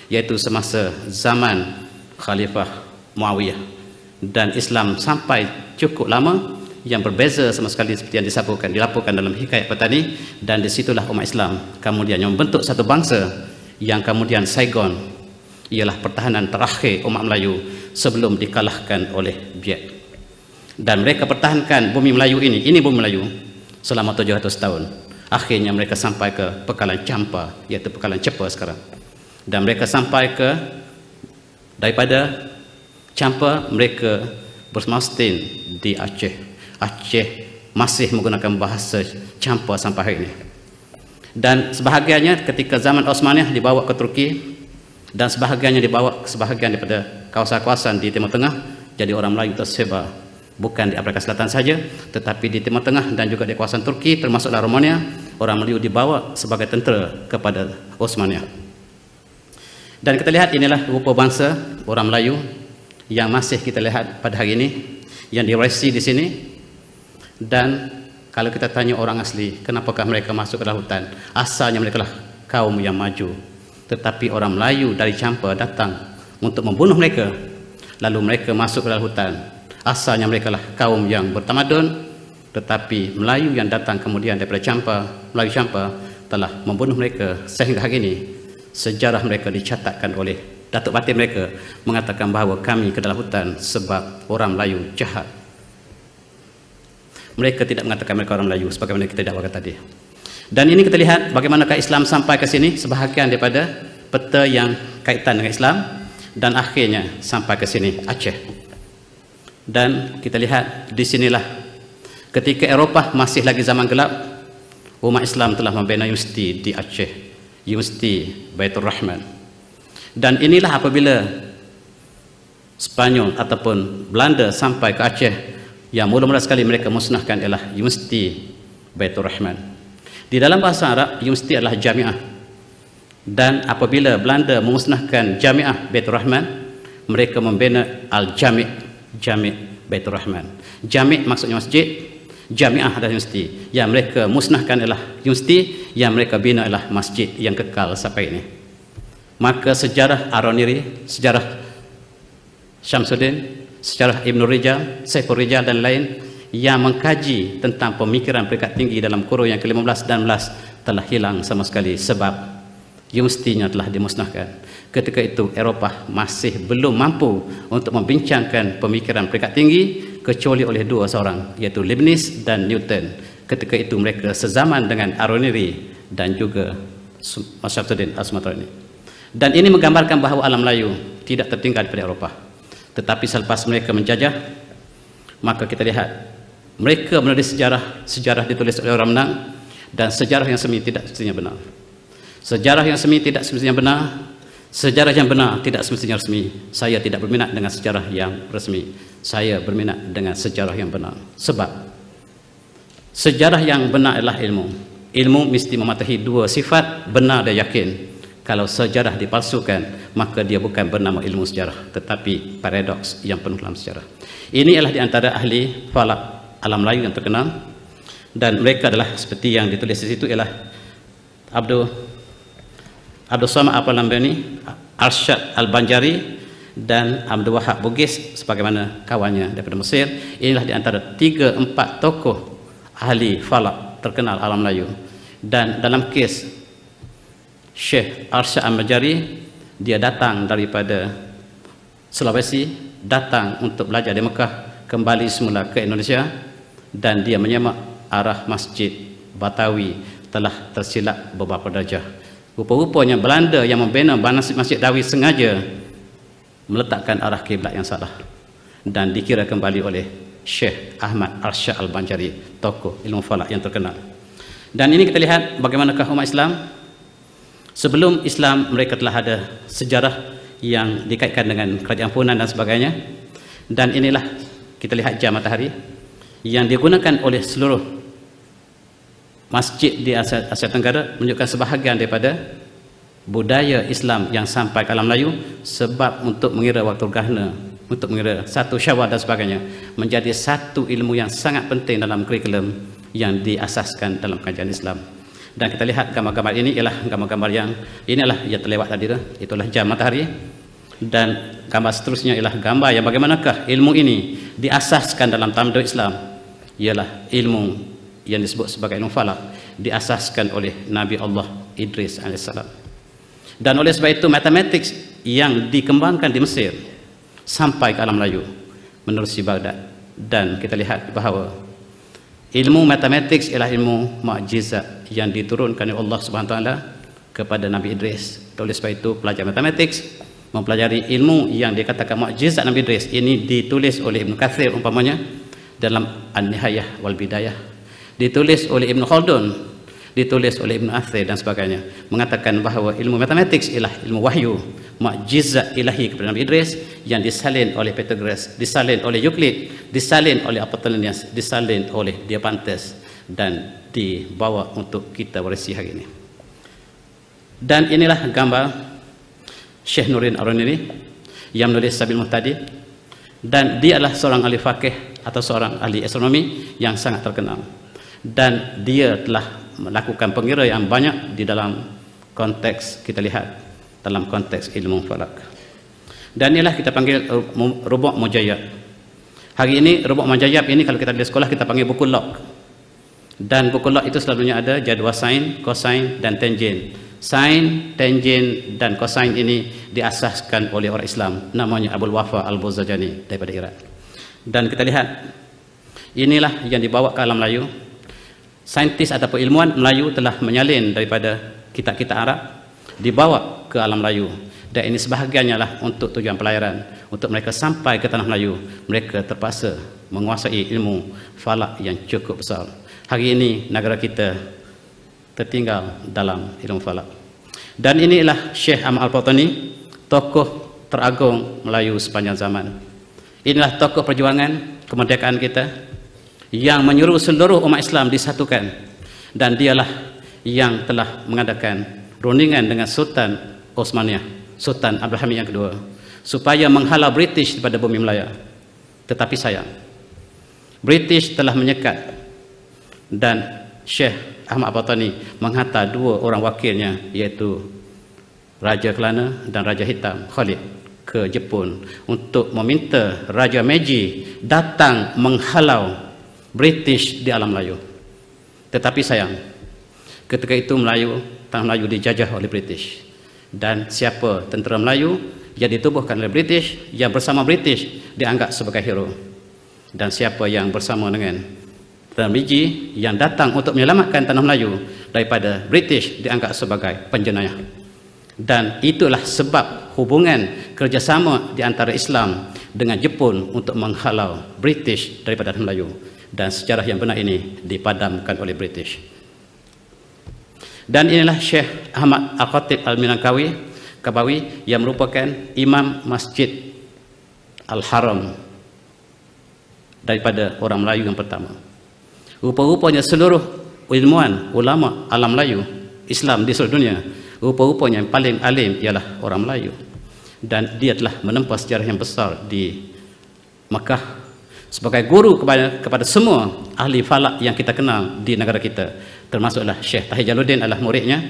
yaitu semasa zaman Khalifah Muawiyah, dan Islam sampai cukup lama yang berbeza sama sekali seperti yang dilaporkan dalam hikayat Patani. Dan disitulah umat Islam kemudian yang membentuk satu bangsa, yang kemudian Saigon ialah pertahanan terakhir umat Melayu sebelum dikalahkan oleh Biak. Dan mereka pertahankan bumi Melayu ini bumi Melayu selama 700 tahun. Akhirnya mereka sampai ke Pekalan Champa, iaitu Pekalan Cepa sekarang. Dan mereka sampai ke, daripada Champa mereka bermastin di Aceh. Aceh masih menggunakan bahasa Champa sampai hari ini. Dan sebahagiannya ketika zaman Osmaniyah dibawa ke Turki, dan sebahagiannya dibawa ke sebahagian daripada kawasan-kawasan di Timur Tengah. Jadi orang Melayu tersebar bukan di Afrika Selatan saja, tetapi di Timur Tengah dan juga di kawasan Turki, termasuklah Romania. Orang Melayu dibawa sebagai tentera kepada Osmaniyah. Dan kita lihat inilah rupa bangsa orang Melayu yang masih kita lihat pada hari ini, yang diwarisi di sini. Dan kalau kita tanya orang asli, kenapakah mereka masuk ke dalam hutan? Asalnya mereka lah kaum yang maju, tetapi orang Melayu dari Champa datang untuk membunuh mereka, lalu mereka masuk ke dalam hutan. Asalnya mereka lah kaum yang bertamadun, tetapi Melayu yang datang kemudian daripada Champa, Melayu Champa telah membunuh mereka, sehingga hari ini sejarah mereka dicatatkan oleh datuk batin mereka, mengatakan bahawa kami ke dalam hutan sebab orang Melayu jahat. Mereka tidak mengatakan mereka orang Melayu sebagaimana kita dakwakan tadi. Dan ini kita lihat bagaimanakah Islam sampai ke sini, sebahagian daripada peta yang kaitan dengan Islam, dan akhirnya sampai ke sini Aceh. Dan kita lihat di sinilah ketika Eropah masih lagi zaman gelap, umat Islam telah membina universiti di Aceh, Universiti Baitur Rahman. Dan inilah apabila Spanyol ataupun Belanda sampai ke Aceh, yang mula-mula sekali mereka musnahkan ialah Universiti Baitur Rahman. Di dalam bahasa Arab, universiti adalah jamiah. Dan apabila Belanda memusnahkan jamiah Baitur Rahman, mereka membina Al-Jami', Jami' Baitur Rahman. Jami' maksudnya masjid, jamiah adalah universiti. Yang mereka musnahkan ialah universiti, yang mereka bina ialah masjid yang kekal sampai ini. Maka sejarah Aroniri, sejarah Syamsuddin, sejarah Ibn Rijal, Saiful Rijal dan lain yang mengkaji tentang pemikiran peringkat tinggi dalam kurun yang ke-15 dan 16 telah hilang sama sekali sebab universitinya telah dimusnahkan. Ketika itu Eropah masih belum mampu untuk membincangkan pemikiran peringkat tinggi kecuali oleh dua seorang, iaitu Leibniz dan Newton. Ketika itu mereka sezaman dengan Aroniri dan juga Syamsuddin Al-Sumatrani. Dan ini menggambarkan bahawa alam Melayu tidak tertinggal daripada Eropah. Tetapi selepas mereka menjajah, maka kita lihat mereka menulis sejarah ditulis oleh orang menang, dan sejarah yang semi tidak semestinya benar. Sejarah yang semi tidak semestinya benar Sejarah yang benar tidak semestinya resmi. Saya tidak berminat dengan sejarah yang resmi. Saya berminat dengan sejarah yang benar. Sebab sejarah yang benar adalah ilmu. Ilmu mesti mematuhi dua sifat, benar dan yakin. Kalau sejarah dipalsukan, maka dia bukan bernama ilmu sejarah, tetapi paradoks yang penuh dalam sejarah. Ini adalah di antara ahli falak alam Melayu yang terkenal, dan mereka adalah seperti yang ditulis di situ ialah Abdul Samad Al-Lambani, Arsyad Al-Banjari, dan Abdul Wahab Bugis sebagaimana kawannya daripada Mesir. Inilah di antara 3-4 tokoh ahli falak terkenal alam Melayu. Dan dalam kes Syekh Arsyad Al-Banjari, dia datang daripada Sulawesi, datang untuk belajar di Mekah, kembali semula ke Indonesia, dan dia menyemak arah Masjid Batawi telah tersilap beberapa darjah. Rupa-rupanya Belanda yang membina Masjid Batawi sengaja meletakkan arah kiblat yang salah, dan dikira kembali oleh Syekh Ahmad Arsyad Al-Banjari, tokoh ilmu falak yang terkenal. Dan ini kita lihat bagaimanakah umat Islam sebelum Islam, mereka telah ada sejarah yang dikaitkan dengan kerajaan Funan dan sebagainya. Dan inilah kita lihat jam matahari yang digunakan oleh seluruh masjid di Asia Tenggara, menunjukkan sebahagian daripada budaya Islam yang sampai ke alam Melayu, sebab untuk mengira waktu gerhana, untuk mengira satu Syawal dan sebagainya, menjadi satu ilmu yang sangat penting dalam kurikulum yang diasaskan dalam kajian Islam. Dan kita lihat gambar-gambar ini ialah gambar-gambar yang inilah yang terlewat tadi, itulah jam matahari. Dan gambar seterusnya ialah gambar yang bagaimanakah ilmu ini diasaskan dalam tamadun Islam, ialah ilmu yang disebut sebagai ilmu falak, diasaskan oleh Nabi Allah Idris alaihissalam. Dan oleh sebab itu matematik yang dikembangkan di Mesir sampai ke alam Melayu menerusi Baghdad. Dan kita lihat bahawa ilmu matematik ialah ilmu mukjizat yang diturunkan oleh Allah Subhanahu Wa Taala kepada Nabi Idris. Oleh sebab itu pelajar matematik mempelajari ilmu yang dikatakan mukjizat Nabi Idris. Ini ditulis oleh Ibn Kathir umpamanya dalam An-Nihayah wal Bidayah, ditulis oleh Ibn Khaldun, ditulis oleh Ibn Athir dan sebagainya, mengatakan bahawa ilmu matematik ialah ilmu wahyu, mukjizat ilahi kepada Nabi Idris yang disalin oleh Pythagoras, disalin oleh Euclid, disalin oleh Apollonius, disalin oleh Diophantus, dan dibawa untuk kita warisi hari ini. Dan inilah gambar Syekh Nurin Ar-Runini yang menulis Sabil Muhtadi, dan dia adalah seorang ahli fakih atau seorang ahli astronomi yang sangat terkenal, dan dia telah melakukan pengira yang banyak di dalam konteks, kita lihat dalam konteks ilmu falak. Dan inilah kita panggil rubuk mujayyab. Hari ini rubuk mujayyab ini kalau kita di sekolah kita panggil buku log. Dan buku log itu selalunya ada jadual sin, cosine dan tangent. Sin, tangent dan cosine ini diasaskan oleh orang Islam, namanya Abul Wafa Al-Buzajani daripada Iran. Dan kita lihat inilah yang dibawa ke alam Melayu. Saintis ataupun ilmuwan Melayu telah menyalin daripada kitab-kitab Arab, dibawa ke alam Melayu, dan ini sebahagiannya lah untuk tujuan pelayaran. Untuk mereka sampai ke tanah Melayu, mereka terpaksa menguasai ilmu falak yang cukup besar. Hari ini negara kita tertinggal dalam ilmu falak. Dan inilah Syekh Ahmad Al-Fatani, tokoh teragung Melayu sepanjang zaman. Inilah tokoh perjuangan kemerdekaan kita yang menyuruh seluruh umat Islam disatukan, dan dialah yang telah mengadakan rundingan dengan Sultan Osmaniyah, Sultan Abdul Hamid yang kedua, supaya menghalau British daripada bumi Melaya. Tetapi sayang, British telah menyekat, dan Syekh Ahmad Al-Fatani menghantar dua orang wakilnya, iaitu Raja Kelana dan Raja Hitam Khalid, ke Jepun untuk meminta Raja Meiji datang menghalau British di alam Melayu. Tetapi sayang, ketika itu tanah Melayu dijajah oleh British, dan siapa tentera Melayu yang ditubuhkan oleh British, yang bersama British dianggap sebagai hero, dan siapa yang bersama dengan tentera Meiji yang datang untuk menyelamatkan tanah Melayu daripada British dianggap sebagai penjenayah. Dan itulah sebab hubungan kerjasama di antara Islam dengan Jepun untuk menghalau British daripada tanah Melayu. Dan sejarah yang benar ini dipadamkan oleh British. Dan inilah Syekh Ahmad Al-Khatib Al-Minangkawi, Kabawi yang merupakan imam Masjid Al-Haram daripada orang Melayu yang pertama. Rupa-rupanya seluruh ilmuwan, ulama alam Melayu, Islam di seluruh dunia, rupa-rupanya yang paling alim ialah orang Melayu. Dan dia telah menempuh sejarah yang besar di Makkah sebagai guru kepada semua ahli falak yang kita kenal di negara kita, termasuklah Syekh Tahir Jalaluddin adalah muridnya,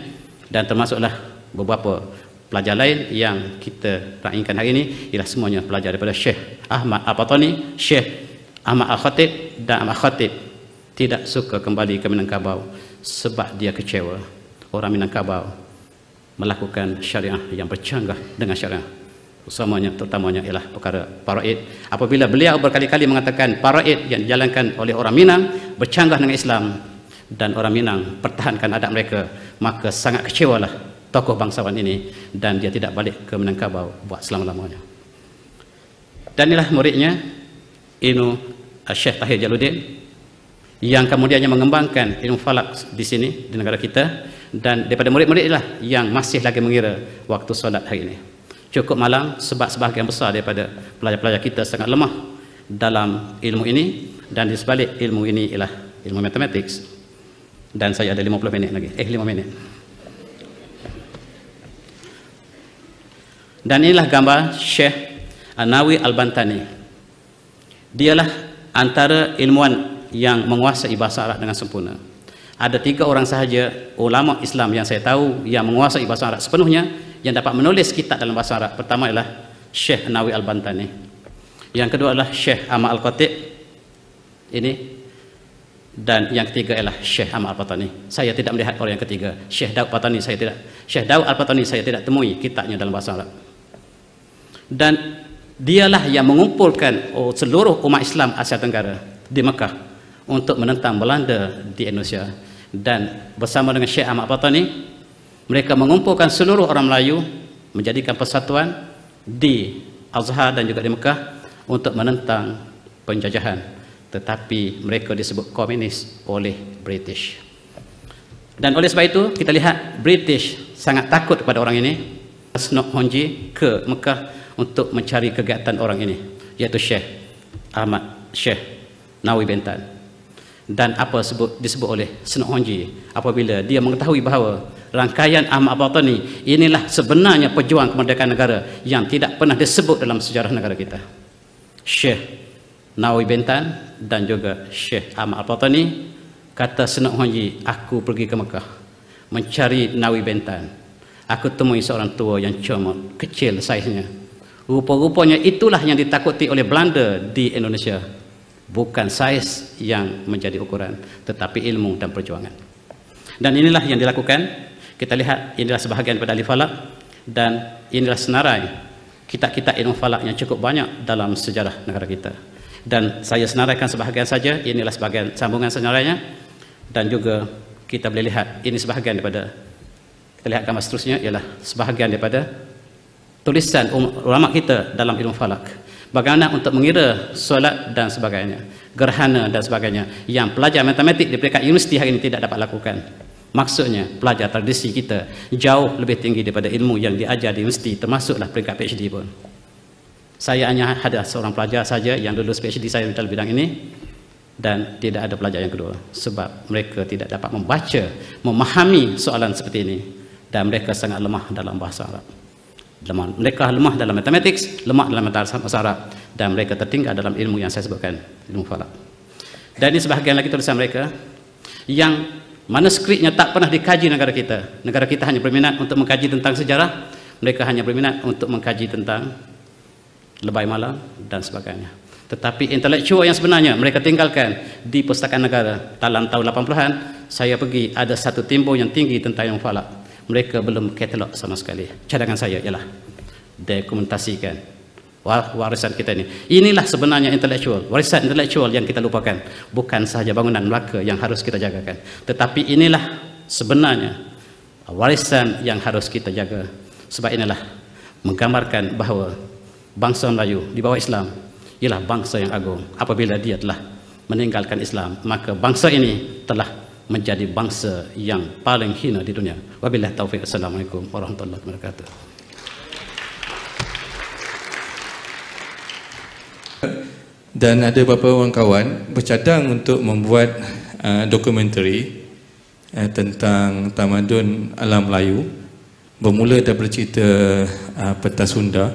dan termasuklah beberapa pelajar lain yang kita raikan hari ini ialah semuanya pelajar daripada Syekh Ahmad Al-Patani, Syekh Ahmad Al-Khatib. Dan Ahmad Al-Khatib tidak suka kembali ke Minangkabau sebab dia kecewa orang Minangkabau melakukan syariah yang bercanggah dengan syariah, terutamanya ialah perkara faraid. Apabila beliau berkali-kali mengatakan faraid yang dijalankan oleh orang Minang bercanggah dengan Islam dan orang Minang pertahankan adat mereka, maka sangat kecewalah tokoh bangsawan ini dan dia tidak balik ke Minangkabau buat selama-lamanya. Dan inilah muridnya Ibnu Syekh Tahir Jalaluddin yang kemudiannya mengembangkan ilmu falak di sini di negara kita, dan daripada murid-murid inilah yang masih lagi mengira waktu solat hari ini. Cukup malam sebab sebahagian besar daripada pelajar-pelajar kita sangat lemah dalam ilmu ini, dan di sebalik ilmu ini ialah ilmu matematik. Dan saya ada 50 minit lagi, 5 minit. Dan inilah gambar Syekh An-Nawawi Al-Bantani. Dialah antara ilmuwan yang menguasai bahasa Arab dengan sempurna. Ada 3 orang sahaja ulama Islam yang saya tahu yang menguasai bahasa Arab sepenuhnya, yang dapat menulis kitab dalam bahasa Arab. Pertama ialah Syekh An-Nawawi Al-Bantani, yang kedua adalah Syekh Ahmad Al-Khatib ini, dan yang ketiga ialah Syekh Ahmad Al-Patani. Saya tidak melihat orang yang ketiga, Syekh Daud Al-Patani saya tidak temui kitabnya dalam bahasa Arab. Dan dialah yang mengumpulkan seluruh umat Islam Asia Tenggara di Mekah untuk menentang Belanda di Indonesia. Dan bersama dengan Syekh Ahmad Al-Patani, mereka mengumpulkan seluruh orang Melayu menjadikan persatuan di Azhar dan juga di Mekah untuk menentang penjajahan. Tetapi mereka disebut komunis oleh British. Dan oleh sebab itu kita lihat British sangat takut kepada orang ini. Snob Honji ke Mekah untuk mencari kegiatan orang ini, yaitu Syekh Nawawi Bentan. Dan apa disebut oleh Snob Honji apabila dia mengetahui bahawa rangkaian Ahmad Al-Patani inilah sebenarnya pejuang kemerdekaan negara yang tidak pernah disebut dalam sejarah negara kita. Syekh Nawawi Bentan dan juga Syekh Ahmad Al-Patani, kata Snob Honji, aku pergi ke Mekah mencari Nawawi Bentan. Aku temui seorang tua yang comot, kecil saiznya. Rupa-rupanya itulah yang ditakuti oleh Belanda di Indonesia. Bukan saiz yang menjadi ukuran, tetapi ilmu dan perjuangan. Dan inilah yang dilakukan. Kita lihat inilah sebahagian daripada ahli falak, dan inilah senarai kitab-kitab ilmu falak yang cukup banyak dalam sejarah negara kita. Dan saya senaraikan sebahagian saja. Inilah sebahagian sambungan senarainya, dan juga kita boleh lihat ini sebahagian daripada, kita lihat gambar seterusnya ialah sebahagian daripada tulisan ulama kita dalam ilmu falak. Bagaimana untuk mengira solat dan sebagainya, gerhana dan sebagainya, yang pelajar matematik di peringkat universiti hari ini tidak dapat lakukan. Maksudnya pelajar tradisi kita jauh lebih tinggi daripada ilmu yang diajar di universiti, termasuklah peringkat PhD pun. Saya hanya ada seorang pelajar saja yang lulus PhD saya dalam bidang ini, dan tidak ada pelajar yang kedua, sebab mereka tidak dapat membaca, memahami soalan seperti ini, dan mereka sangat lemah dalam bahasa Arab. Mereka lemah dalam matematik, lemah dalam bahasa Arab, dan mereka tertinggal dalam ilmu yang saya sebutkan, ilmu falak. Dan ini sebahagian lagi tulisan mereka yang manuskripnya tak pernah dikaji negara kita. Negara kita hanya berminat untuk mengkaji tentang sejarah, mereka hanya berminat untuk mengkaji tentang lebay malam dan sebagainya. Tetapi intelektual yang sebenarnya mereka tinggalkan di Pustakaan Negara. Dalam tahun 80-an saya pergi, ada satu timbul yang tinggi tentang ilmu falak. Mereka belum katalog sama sekali. Cadangan saya ialah dokumentasikan warisan kita ini. Inilah sebenarnya intelektual, warisan intelektual yang kita lupakan. Bukan sahaja bangunan Melaka yang harus kita jagakan, tetapi inilah sebenarnya warisan yang harus kita jaga. Sebab inilah menggambarkan bahawa bangsa Melayu di bawah Islam ialah bangsa yang agung. Apabila dia telah meninggalkan Islam, maka bangsa ini telah menjadi bangsa yang paling hina di dunia. Wabillahi taufiq. Assalamualaikum warahmatullahi wabarakatuh. Dan ada beberapa orang kawan bercadang untuk membuat dokumentari tentang tamadun alam Melayu, bermula daripada cerita pentas Sunda,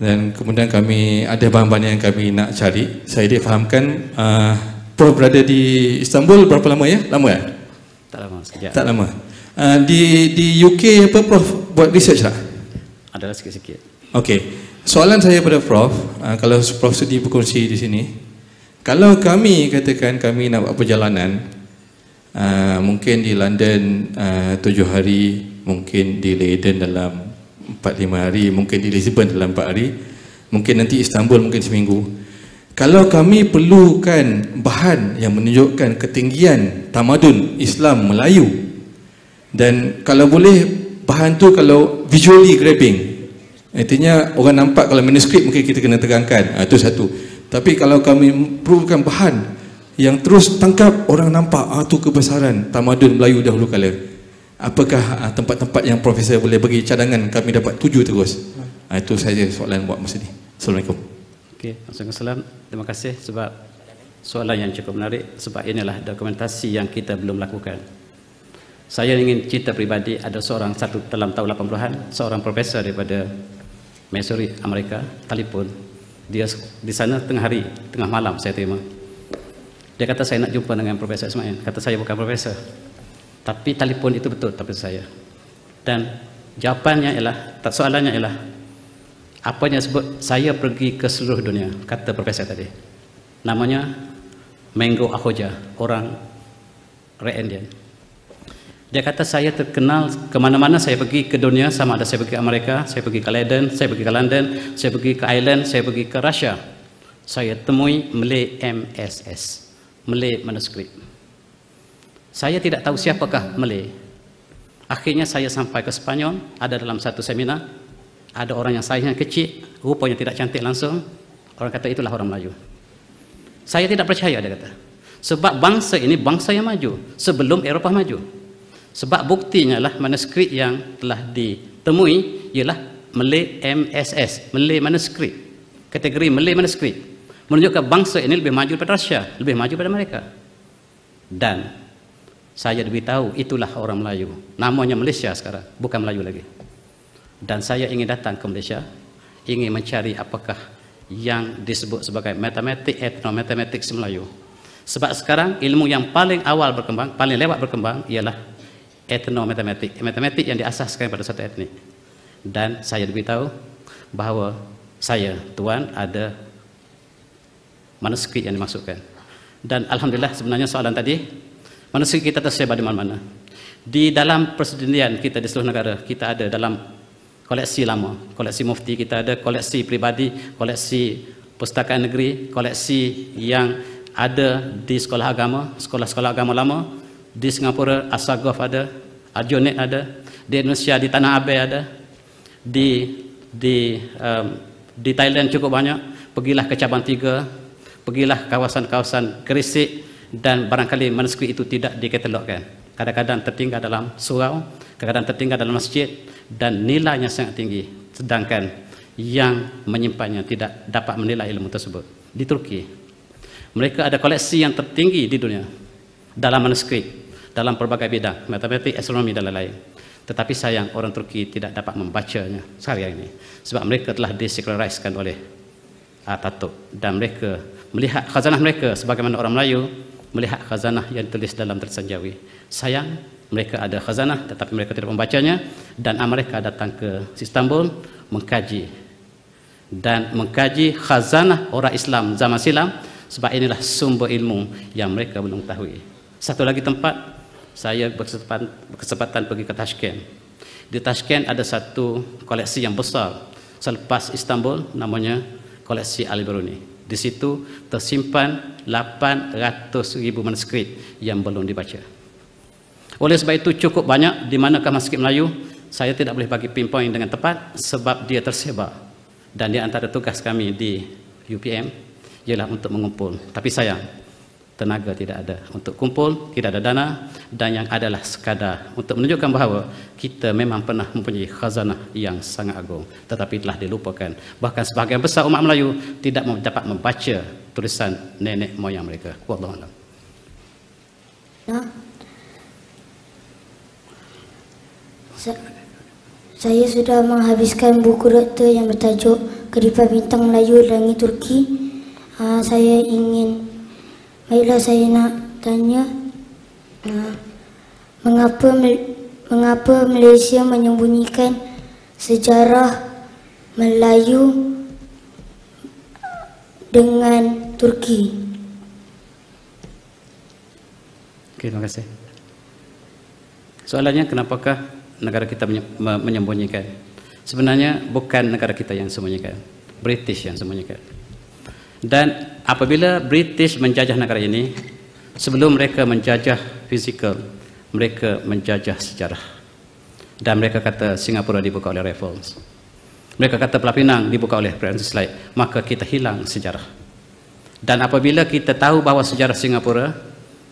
dan kemudian kami ada bahan-bahan yang kami nak cari. Saya difahamkan Prof berada di Istanbul berapa lama ya? Lama ya? Tak lama, sekejap. Tak lama. Di UK apa Prof buat research tak? Adalah sikit-sikit. Okey. Soalan saya pada Prof, kalau Prof sudi berkongsi di sini, kalau kami katakan kami nak buat perjalanan, mungkin di London 7 hari, mungkin di Leiden dalam 4-5 hari, mungkin di Lisbon dalam 4 hari, mungkin nanti Istanbul mungkin seminggu. Kalau kami perlukan bahan yang menunjukkan ketinggian tamadun Islam Melayu, dan kalau boleh bahan tu kalau visually grabbing, artinya orang nampak, kalau manuskrip mungkin kita kena terangkan, itu satu. Tapi kalau kami perlukan bahan yang terus tangkap, orang nampak tu kebesaran tamadun Melayu dahulu kala, apakah tempat-tempat yang Profesor boleh bagi cadangan kami dapat tuju terus? Itu saja soalan buat masa ni. Assalamualaikum. Okey, Assalamualaikum. Terima kasih sebab soalan yang cukup menarik, sebab inilah dokumentasi yang kita belum lakukan. Saya ingin cerita peribadi. Ada seorang dalam tahun 80-an, seorang profesor daripada Missouri, Amerika, telefon. Dia di sana tengah malam saya terima. Dia kata saya nak jumpa dengan Profesor Ismail. Kata saya bukan profesor, tapi telefon itu betul tapi saya. Dan jawapannya ialah, soalannya ialah, apanya sebut saya pergi ke seluruh dunia, kata profesor tadi. Namanya Mengo Ahoja, orang Red Indian. Dia kata saya terkenal kemana-mana saya pergi ke dunia, sama ada saya pergi ke Amerika, saya pergi ke Leiden, saya pergi ke London, saya pergi ke Ireland, saya pergi ke Russia. Saya temui Malay MSS, Malay manuskrip. Saya tidak tahu siapakah Malay. Akhirnya saya sampai ke Spanyol, ada dalam satu seminar, ada orang yang saiznya kecil, rupanya tidak cantik langsung. Orang kata itulah orang Melayu. Saya tidak percaya, dia kata. Sebab bangsa ini bangsa yang maju sebelum Eropah maju. Sebab buktinya lah manuskrip yang telah ditemui ialah Malay MSS, Malay manuskrip, kategori Malay manuskrip, menunjukkan bangsa ini lebih maju daripada Rusia, lebih maju daripada mereka. Dan saya diberitahu itulah orang Melayu, namanya Malaysia sekarang, bukan Melayu lagi. Dan saya ingin datang ke Malaysia, ingin mencari apakah yang disebut sebagai matematik, ethnomatematik Melayu. Sebab sekarang ilmu yang paling awal berkembang, paling lewat berkembang ialah ethnomatematik, matematik yang diasaskan pada satu etnik. Dan saya diberitahu bahawa saya, Tuan, ada manuskrip yang dimasukkan. Dan alhamdulillah, sebenarnya soalan tadi, manuskrip kita tersebar di mana-mana. Di dalam persendirian kita di seluruh negara, kita ada dalam koleksi lama, koleksi mufti kita ada, koleksi pribadi, koleksi pustakaan negeri, koleksi yang ada di sekolah agama, sekolah-sekolah agama lama. Di Singapura, Assagoff ada, Arjonet ada, di Indonesia, di Tanah Abang ada, di Thailand cukup banyak. Pergilah ke Cabang 3, pergilah kawasan-kawasan Gresik, dan barangkali manuskrip itu tidak dikatalogkan. Kadang-kadang tertinggal dalam surau, kadang-kadang tertinggal dalam masjid, dan nilainya sangat tinggi. Sedangkan yang menyimpannya tidak dapat menilai ilmu tersebut. Di Turki, mereka ada koleksi yang tertinggi di dunia dalam manuskrip, dalam pelbagai bidang, matematik, astronomi dan lain-lain. Tetapi sayang orang Turki tidak dapat membacanya sehari ini, sebab mereka telah disekulariskan oleh Ataturk, dan mereka melihat khazanah mereka sebagaimana orang Melayu melihat khazanah yang ditulis dalam tertulisan Jawi. Sayang, mereka ada khazanah tetapi mereka tidak membacanya, dan mereka datang ke Istanbul mengkaji khazanah orang Islam zaman silam, sebab inilah sumber ilmu yang mereka belum ketahui. Satu lagi tempat, saya berkesempatan pergi ke Tashkent. Di Tashkent ada satu koleksi yang besar selepas Istanbul, namanya koleksi Al-Biruni. Di situ tersimpan 800,000 manuskrip yang belum dibaca. Oleh sebab itu cukup banyak. Di manakah manuskrip Melayu, saya tidak boleh bagi pinpoint dengan tepat sebab dia tersebar. Dan di antara tugas kami di UPM ialah untuk mengumpul. Tapi sayang, tenaga tidak ada untuk kumpul, tidak ada dana, dan yang adalah sekadar untuk menunjukkan bahawa kita memang pernah mempunyai khazanah yang sangat agung, tetapi telah dilupakan. Bahkan sebahagian besar umat Melayu tidak dapat membaca tulisan nenek moyang mereka. Wallahu a'lam. Nah, saya sudah menghabiskan buku doktor yang bertajuk Kedipan Bintang Melayu Langit Turki. Baiklah saya nak tanya, mengapa Malaysia menyembunyikan sejarah Melayu dengan Turki? Okey, terima kasih. Soalannya, kenapakah negara kita menyembunyikan? Sebenarnya bukan negara kita yang sembunyikan, British yang sembunyikan. Dan apabila British menjajah negara ini, sebelum mereka menjajah fizikal, mereka menjajah sejarah. Dan mereka kata Singapura dibuka oleh Raffles, mereka kata Pulau Pinang dibuka oleh Francis Light, maka kita hilang sejarah. Dan apabila kita tahu bahawa sejarah Singapura,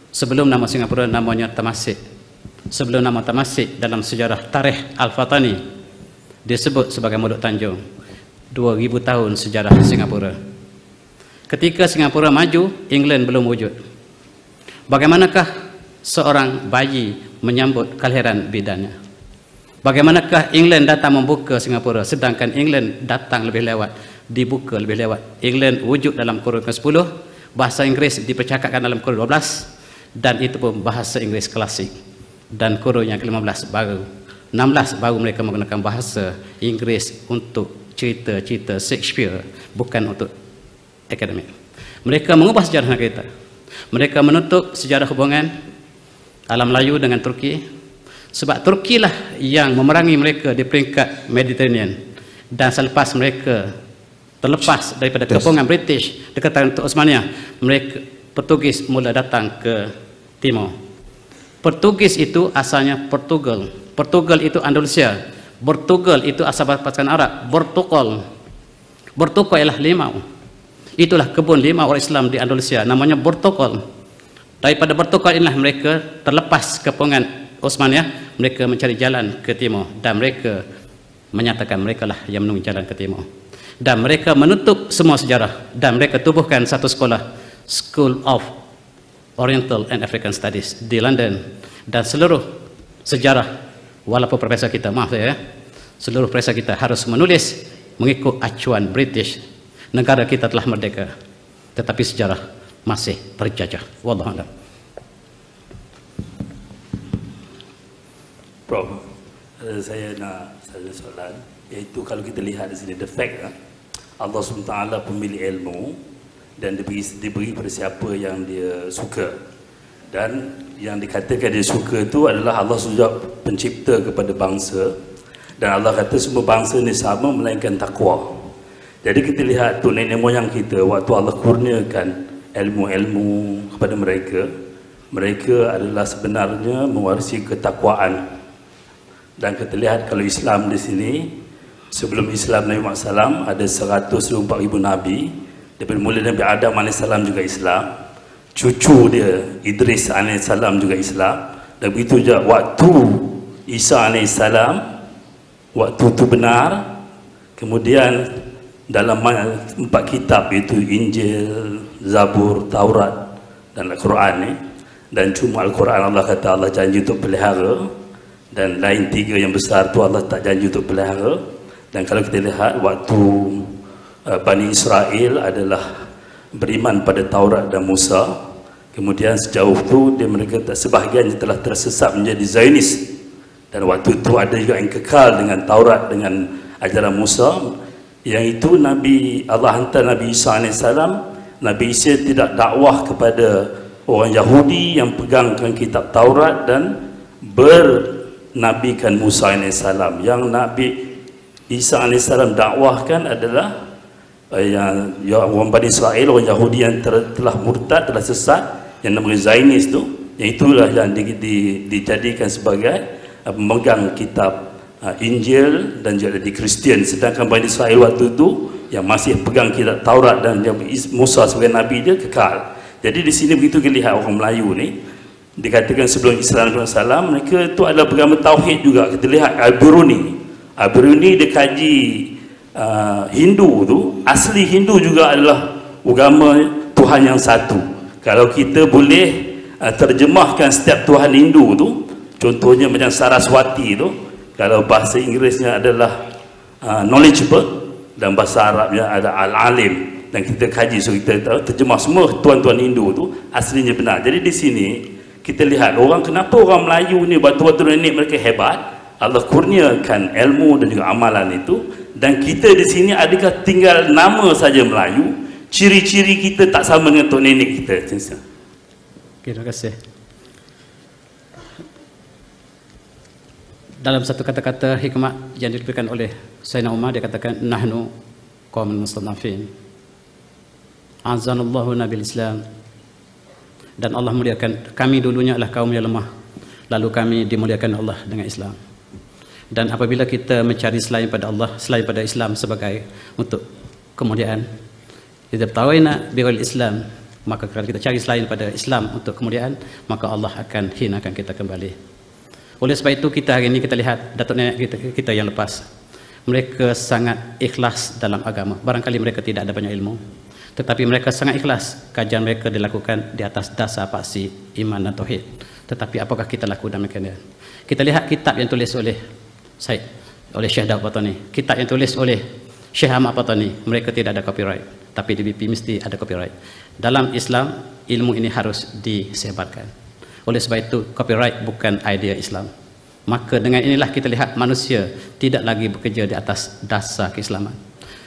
sebelum nama Singapura namanya Temasek, sebelum nama Temasek dalam sejarah Tarikh Al-Fatani disebut sebagai Muduk Tanjung. 2000 tahun sejarah Singapura. Ketika Singapura maju, England belum wujud. Bagaimanakah seorang bayi menyambut kelahiran bidannya? Bagaimanakah England datang membuka Singapura, sedangkan England datang lebih lewat, dibuka lebih lewat. England wujud dalam kurun ke-10, bahasa Inggeris dipercakapkan dalam kurun 12, dan itu pun bahasa Inggeris klasik. Dan kurun yang ke-15 baru, 16 baru mereka menggunakan bahasa Inggeris untuk cerita-cerita Shakespeare, bukan untuk akademik. Mereka mengubah sejarah negara kita. Mereka menutup sejarah hubungan alam Melayu dengan Turki, sebab Turki lah yang memerangi mereka di peringkat Mediterranean. Dan selepas mereka terlepas daripada kepungan British, Dekatan untuk Osmania, mereka Portugis mula datang ke timur. Portugis itu asalnya Portugal. Portugal itu Andalusia. Portugal itu asal pasukan Arab. Portugal ialah limau. Itulah kebun limau orang Islam di Andalusia, namanya Portugal. Daripada Portugal inilah mereka terlepas kepungan Osmania, mereka mencari jalan ke timur, dan mereka menyatakan mereka lah yang menemui jalan ke timur. Dan mereka menutup semua sejarah, dan mereka tubuhkan satu sekolah, School of Oriental and African Studies di London. Dan seluruh sejarah, walaupun profesor kita, maaf saya, seluruh profesor kita harus menulis mengikut acuan British. Negara kita telah merdeka, tetapi sejarah masih terjajah. Wallahu a'lam. Prof, saya nak satu soalan, iaitu kalau kita lihat di sini, the fact Allah SWT pemilik ilmu dan diberi pada siapa yang dia suka, dan yang dikatakan dia suka itu adalah Allah sudah pencipta kepada bangsa, dan Allah kata semua bangsa ni sama melainkan takwa. Jadi kita lihat tu nenek moyang kita, waktu Allah kurniakan ilmu-ilmu kepada mereka, mereka adalah sebenarnya mewarisi ketakwaan. Dan kita lihat kalau Islam di sini, sebelum Islam Nabi Muhammad SAW ada 124,000 Nabi. Daripada mula Nabi Adam AS juga Islam, cucu dia Idris AS juga Islam, dan begitu juga waktu Isa AS, waktu itu benar. Kemudian dalam 4 kitab, iaitu Injil, Zabur, Taurat dan Al-Quran ni, dan cuma Al-Quran Allah kata Allah janji untuk pelihara, dan lain 3 yang besar tu Allah tak janji untuk pelihara. Dan kalau kita lihat waktu Bani Israel adalah beriman pada Taurat dan Musa, kemudian sejauh tu mereka sebahagian telah tersesat menjadi Zionis, dan waktu itu ada juga yang kekal dengan Taurat dengan ajaran Musa, yang itu Nabi Allah hantar Nabi Isa AS. Nabi Isa tidak dakwah kepada orang Yahudi yang pegangkan kitab Taurat dan bernabikan Musa AS. Yang Nabi Isa AS dakwahkan adalah yang orang Bani Israel, orang Yahudi yang telah murtad, telah sesat, yang namanya Zionis tu, yang itulah yang dijadikan sebagai pemegang kitab Injil dan juga di Kristian. Sedangkan Bani Israel waktu itu yang masih pegang kitab Taurat dan Musa sebagai Nabi, dia kekal. Jadi di sini begitu kita lihat orang Melayu ni, dikatakan sebelum Islam SAW mereka itu adalah beragama Tauhid juga. Kita lihat Al-Biruni dia kaji Hindu tu, asli Hindu juga adalah agama Tuhan yang satu. Kalau kita boleh terjemahkan setiap Tuhan Hindu tu, contohnya macam Saraswati tu, kalau bahasa Inggerisnya adalah knowledgeable dan bahasa Arabnya ada al-alim, dan kita kaji, so kita terjemah semua tuan-tuan Hindu tu aslinya benar. Jadi di sini kita lihat kenapa orang Melayu ni batu-batu nenek mereka hebat, Allah kurniakan ilmu dan juga amalan itu, dan kita di sini adakah tinggal nama saja Melayu, ciri-ciri kita tak sama dengan tok nenek kita. Okay, terima kasih. Dalam satu kata-kata hikmah yang diberikan oleh Sayyidina Umar, dia katakan nahnu qaumun mustadafin azanallahu nabil Islam, dan Allah muliakan kami, dulunya adalah kaum yang lemah, lalu kami dimuliakan Allah dengan Islam. Dan apabila kita mencari selain pada Allah, selain pada Islam sebagai untuk kemuliaan, kita tawina bighayri Islam, maka kalau kita cari selain pada Islam untuk kemuliaan, maka Allah akan hinakan kita kembali. Oleh sebab itu kita hari ini kita lihat datuk nenek kita yang lepas, mereka sangat ikhlas dalam agama. Barangkali mereka tidak ada banyak ilmu, tetapi mereka sangat ikhlas. Kajian mereka dilakukan di atas dasar paksi iman dan tauhid. Tetapi apakah kita lakukan demikian? Kita lihat kitab yang tulis oleh Syekh Daud Batani, kitab yang tulis oleh Syekh Ahmad Batani, mereka tidak ada copyright, tapi di BP mesti ada copyright. Dalam Islam, ilmu ini harus disebarkan. Oleh sebab itu, copyright bukan idea Islam. Maka dengan inilah kita lihat manusia tidak lagi bekerja di atas dasar keislaman.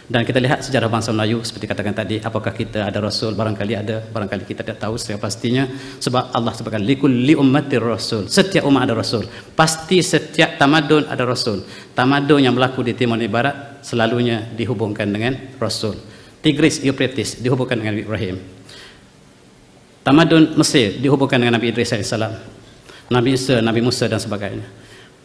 Dan kita lihat sejarah bangsa Melayu, seperti katakan tadi, apakah kita ada Rasul? Barangkali ada, barangkali kita tidak tahu secara pastinya. Sebab Allah sebutkan, likulli ummatir Rasul. Setiap umat ada Rasul. Pasti setiap tamadun ada Rasul. Tamadun yang berlaku di Timur Barat selalunya dihubungkan dengan Rasul. Tigris Euphrates dihubungkan dengan Ibrahim. Tamadun Mesir dihubungkan dengan Nabi Idris AS, Nabi Isa, Nabi Musa dan sebagainya.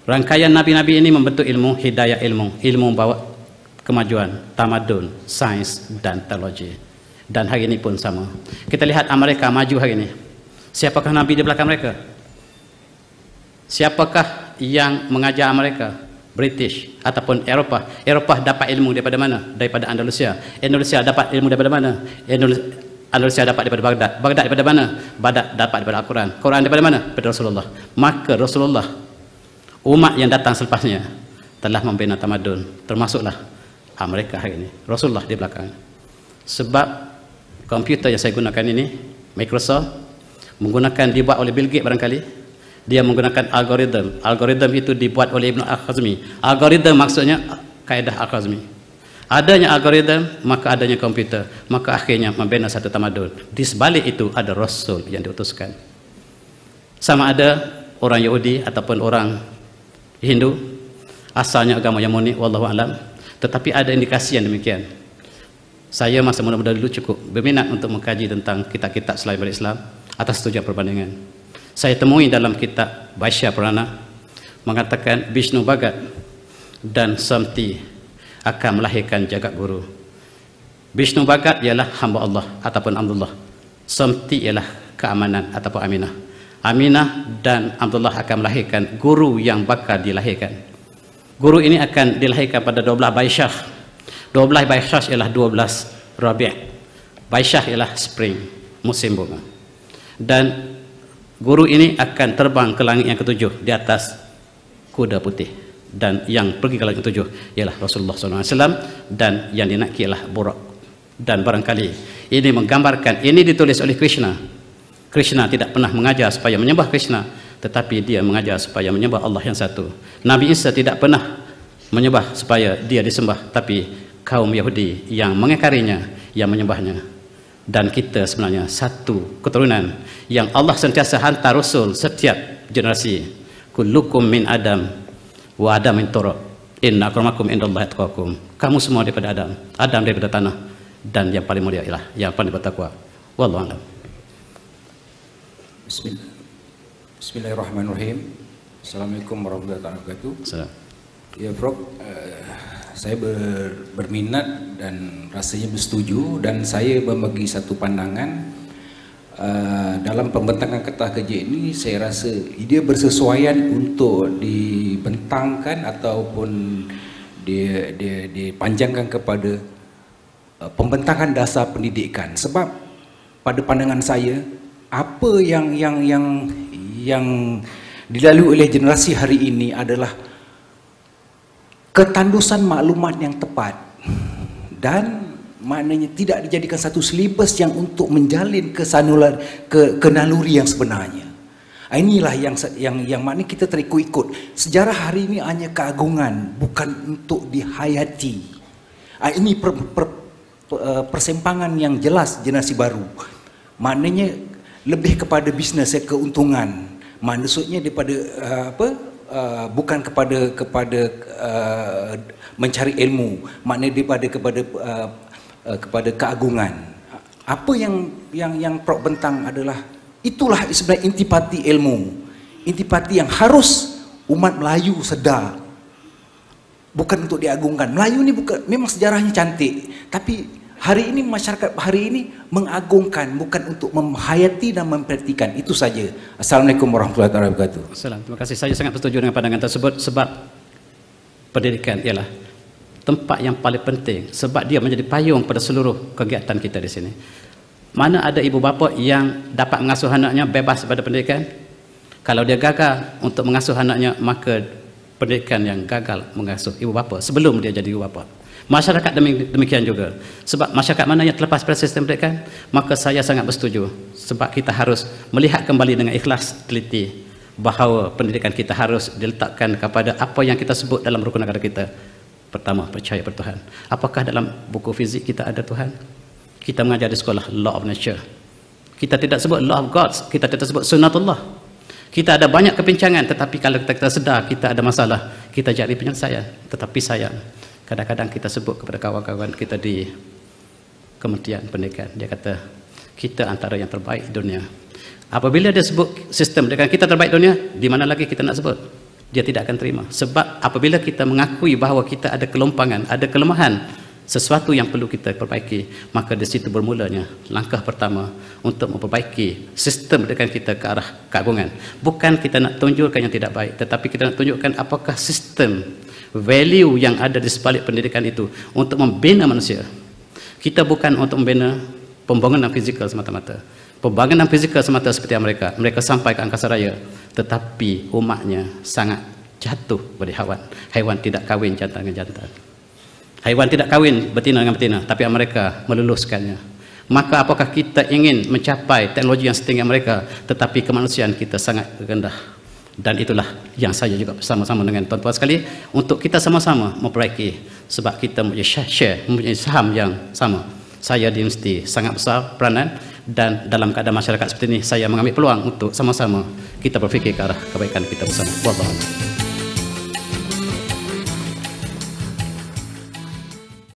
Rangkaian Nabi-Nabi ini membentuk ilmu, hidayah ilmu. Ilmu membawa kemajuan, tamadun, sains dan teknologi. Dan hari ini pun sama. Kita lihat Amerika maju hari ini. Siapakah Nabi di belakang mereka? Siapakah yang mengajar Amerika? British ataupun Eropah. Eropah dapat ilmu daripada mana? Daripada Andalusia. Indonesia dapat ilmu daripada mana? Andalusia dapat daripada Baghdad. Baghdad daripada mana? Baghdad dapat daripada Al-Quran. Quran daripada mana? Daripada Rasulullah. Maka Rasulullah, umat yang datang selepasnya telah membina tamadun, termasuklah mereka hari ini. Rasulullah di belakang. Sebab komputer yang saya gunakan ini, Microsoft, dibuat oleh Bill Gates barangkali. Dia menggunakan algoritma. Algoritma itu dibuat oleh Ibn Al-Khazmi. Algoritma maksudnya kaedah Al-Khazmi. Adanya algoritma, maka adanya komputer, maka akhirnya membina satu tamadun. Di sebalik itu ada Rasul yang diutuskan. Sama ada orang Yahudi ataupun orang Hindu, asalnya agama yang murni, wallahu alam, tetapi ada indikasi yang demikian. Saya masa muda-muda dulu cukup berminat untuk mengkaji tentang kitab-kitab selain pada Islam atas tujuan perbandingan. Saya temui dalam kitab Vaishya Purana mengatakan Vishnu Bhagat dan Samti akan melahirkan jagat guru. Vishnu Bhagat ialah hamba Allah ataupun Abdullah. Samti ialah keamanan ataupun Aminah. Aminah dan Abdullah akan melahirkan guru yang bakal dilahirkan. Guru ini akan dilahirkan pada 12 Baisyah. 12 Baisyah ialah 12 Rabi'. Baisyah ialah spring, musim bunga. Dan guru ini akan terbang ke langit yang ketujuh di atas kuda putih. Dan yang pergi ke langit ketujuh ialah Rasulullah SAW, dan yang dinaiki ialah Burak. Dan barangkali ini menggambarkan, ini ditulis oleh Krishna. Krishna tidak pernah mengajar supaya menyembah Krishna, tetapi dia mengajar supaya menyembah Allah yang satu. Nabi Isa tidak pernah menyembah supaya dia disembah, tapi kaum Yahudi yang mengingkarinya, yang menyembahnya. Dan kita sebenarnya satu keturunan yang Allah sentiasa hantar Rasul setiap generasi. Kullukum min Adam wa Adam min turab, inna akramakum indallahi atqakum. Kamu semua daripada Adam, Adam daripada tanah, dan yang paling mulia ialah yang paling bertakwa. Wallahu a'lam. Bismillahirrahmanirrahim. Assalamualaikum warahmatullahi wabarakatuh. Ya Prof, saya berminat dan rasanya bersetuju, dan saya membagi satu pandangan. Dalam pembentangan kertas kerja ini, saya rasa dia bersesuaian untuk dibentangkan ataupun dipanjangkan kepada pembentangan dasar pendidikan. Sebab pada pandangan saya, apa yang dilalui oleh generasi hari ini adalah ketandusan maklumat yang tepat dan maknanya tidak dijadikan satu silibus yang untuk menjalin ke naluri yang sebenarnya. Inilah yang maknanya kita terikut-ikut. Sejarah hari ini hanya keagungan, bukan untuk dihayati. Ini persempangan yang jelas generasi baru. Maknanya lebih kepada bisnes, keuntungan. Maksudnya daripada bukan kepada mencari ilmu, maknanya daripada kepada keagungan. Apa yang Prof bentang adalah itulah sebenarnya intipati ilmu, intipati yang harus umat Melayu sedar, bukan untuk diagungkan. Melayu ini bukan, memang sejarahnya cantik, tapi hari ini masyarakat hari ini mengagungkan, bukan untuk menghayati dan memperhatikan. Itu saja. Assalamualaikum warahmatullahi wabarakatuh. Terima kasih. Saya sangat setuju dengan pandangan tersebut, sebab pendidikan ialah tempat yang paling penting, sebab dia menjadi payung pada seluruh kegiatan kita di sini. Mana ada ibu bapa yang dapat mengasuh anaknya bebas pada pendidikan? Kalau dia gagal untuk mengasuh anaknya, maka pendidikan yang gagal mengasuh ibu bapa sebelum dia jadi ibu bapa. Masyarakat demikian juga. Sebab masyarakat mana yang terlepas pada sistem pendidikan, maka saya sangat bersetuju. Sebab kita harus melihat kembali dengan ikhlas, teliti, bahawa pendidikan kita harus diletakkan kepada apa yang kita sebut dalam rukun agama kita. Pertama, percaya pada Tuhan. Apakah dalam buku fizik kita ada Tuhan? Kita mengajar di sekolah law of nature. Kita tidak sebut law of God, kita tidak sebut sunnatullah. Kita ada banyak kepincangan, tetapi kalau kita sedar kita ada masalah, kita cari penyelesaian. Tetapi sayang, kadang-kadang kita sebut kepada kawan-kawan kita di Kementerian Pendidikan, dia kata kita antara yang terbaik di dunia. Apabila dia sebut sistem pendidikan kita terbaik dunia, di mana lagi kita nak sebut? Dia tidak akan terima. Sebab apabila kita mengakui bahawa kita ada kelompangan, ada kelemahan, sesuatu yang perlu kita perbaiki, maka di situ bermulanya langkah pertama untuk memperbaiki sistem pendidikan kita ke arah keagungan. Bukan kita nak tunjukkan yang tidak baik, tetapi kita nak tunjukkan apakah sistem value yang ada di sebalik pendidikan itu untuk membina manusia. Kita bukan untuk membina pembangunan fizikal semata-mata. Pembangunan fizikal semata seperti mereka sampai ke angkasa raya, tetapi umatnya sangat jatuh pada haiwan. Haiwan tidak kahwin jantan dengan jantan. Haiwan tidak kahwin betina dengan betina, tapi mereka meluluskannya. Maka apakah kita ingin mencapai teknologi yang setinggi mereka, tetapi kemanusiaan kita sangat rendah? Dan itulah yang saya juga bersama-sama dengan tuan-tuan sekali, untuk kita sama-sama memperbaiki, sebab kita mempunyai saham yang sama. Saya di universiti sangat besar peranan, dan dalam keadaan masyarakat seperti ini, saya mengambil peluang untuk sama-sama kita berfikir ke arah kebaikan kita bersama. Wallahu a'lam.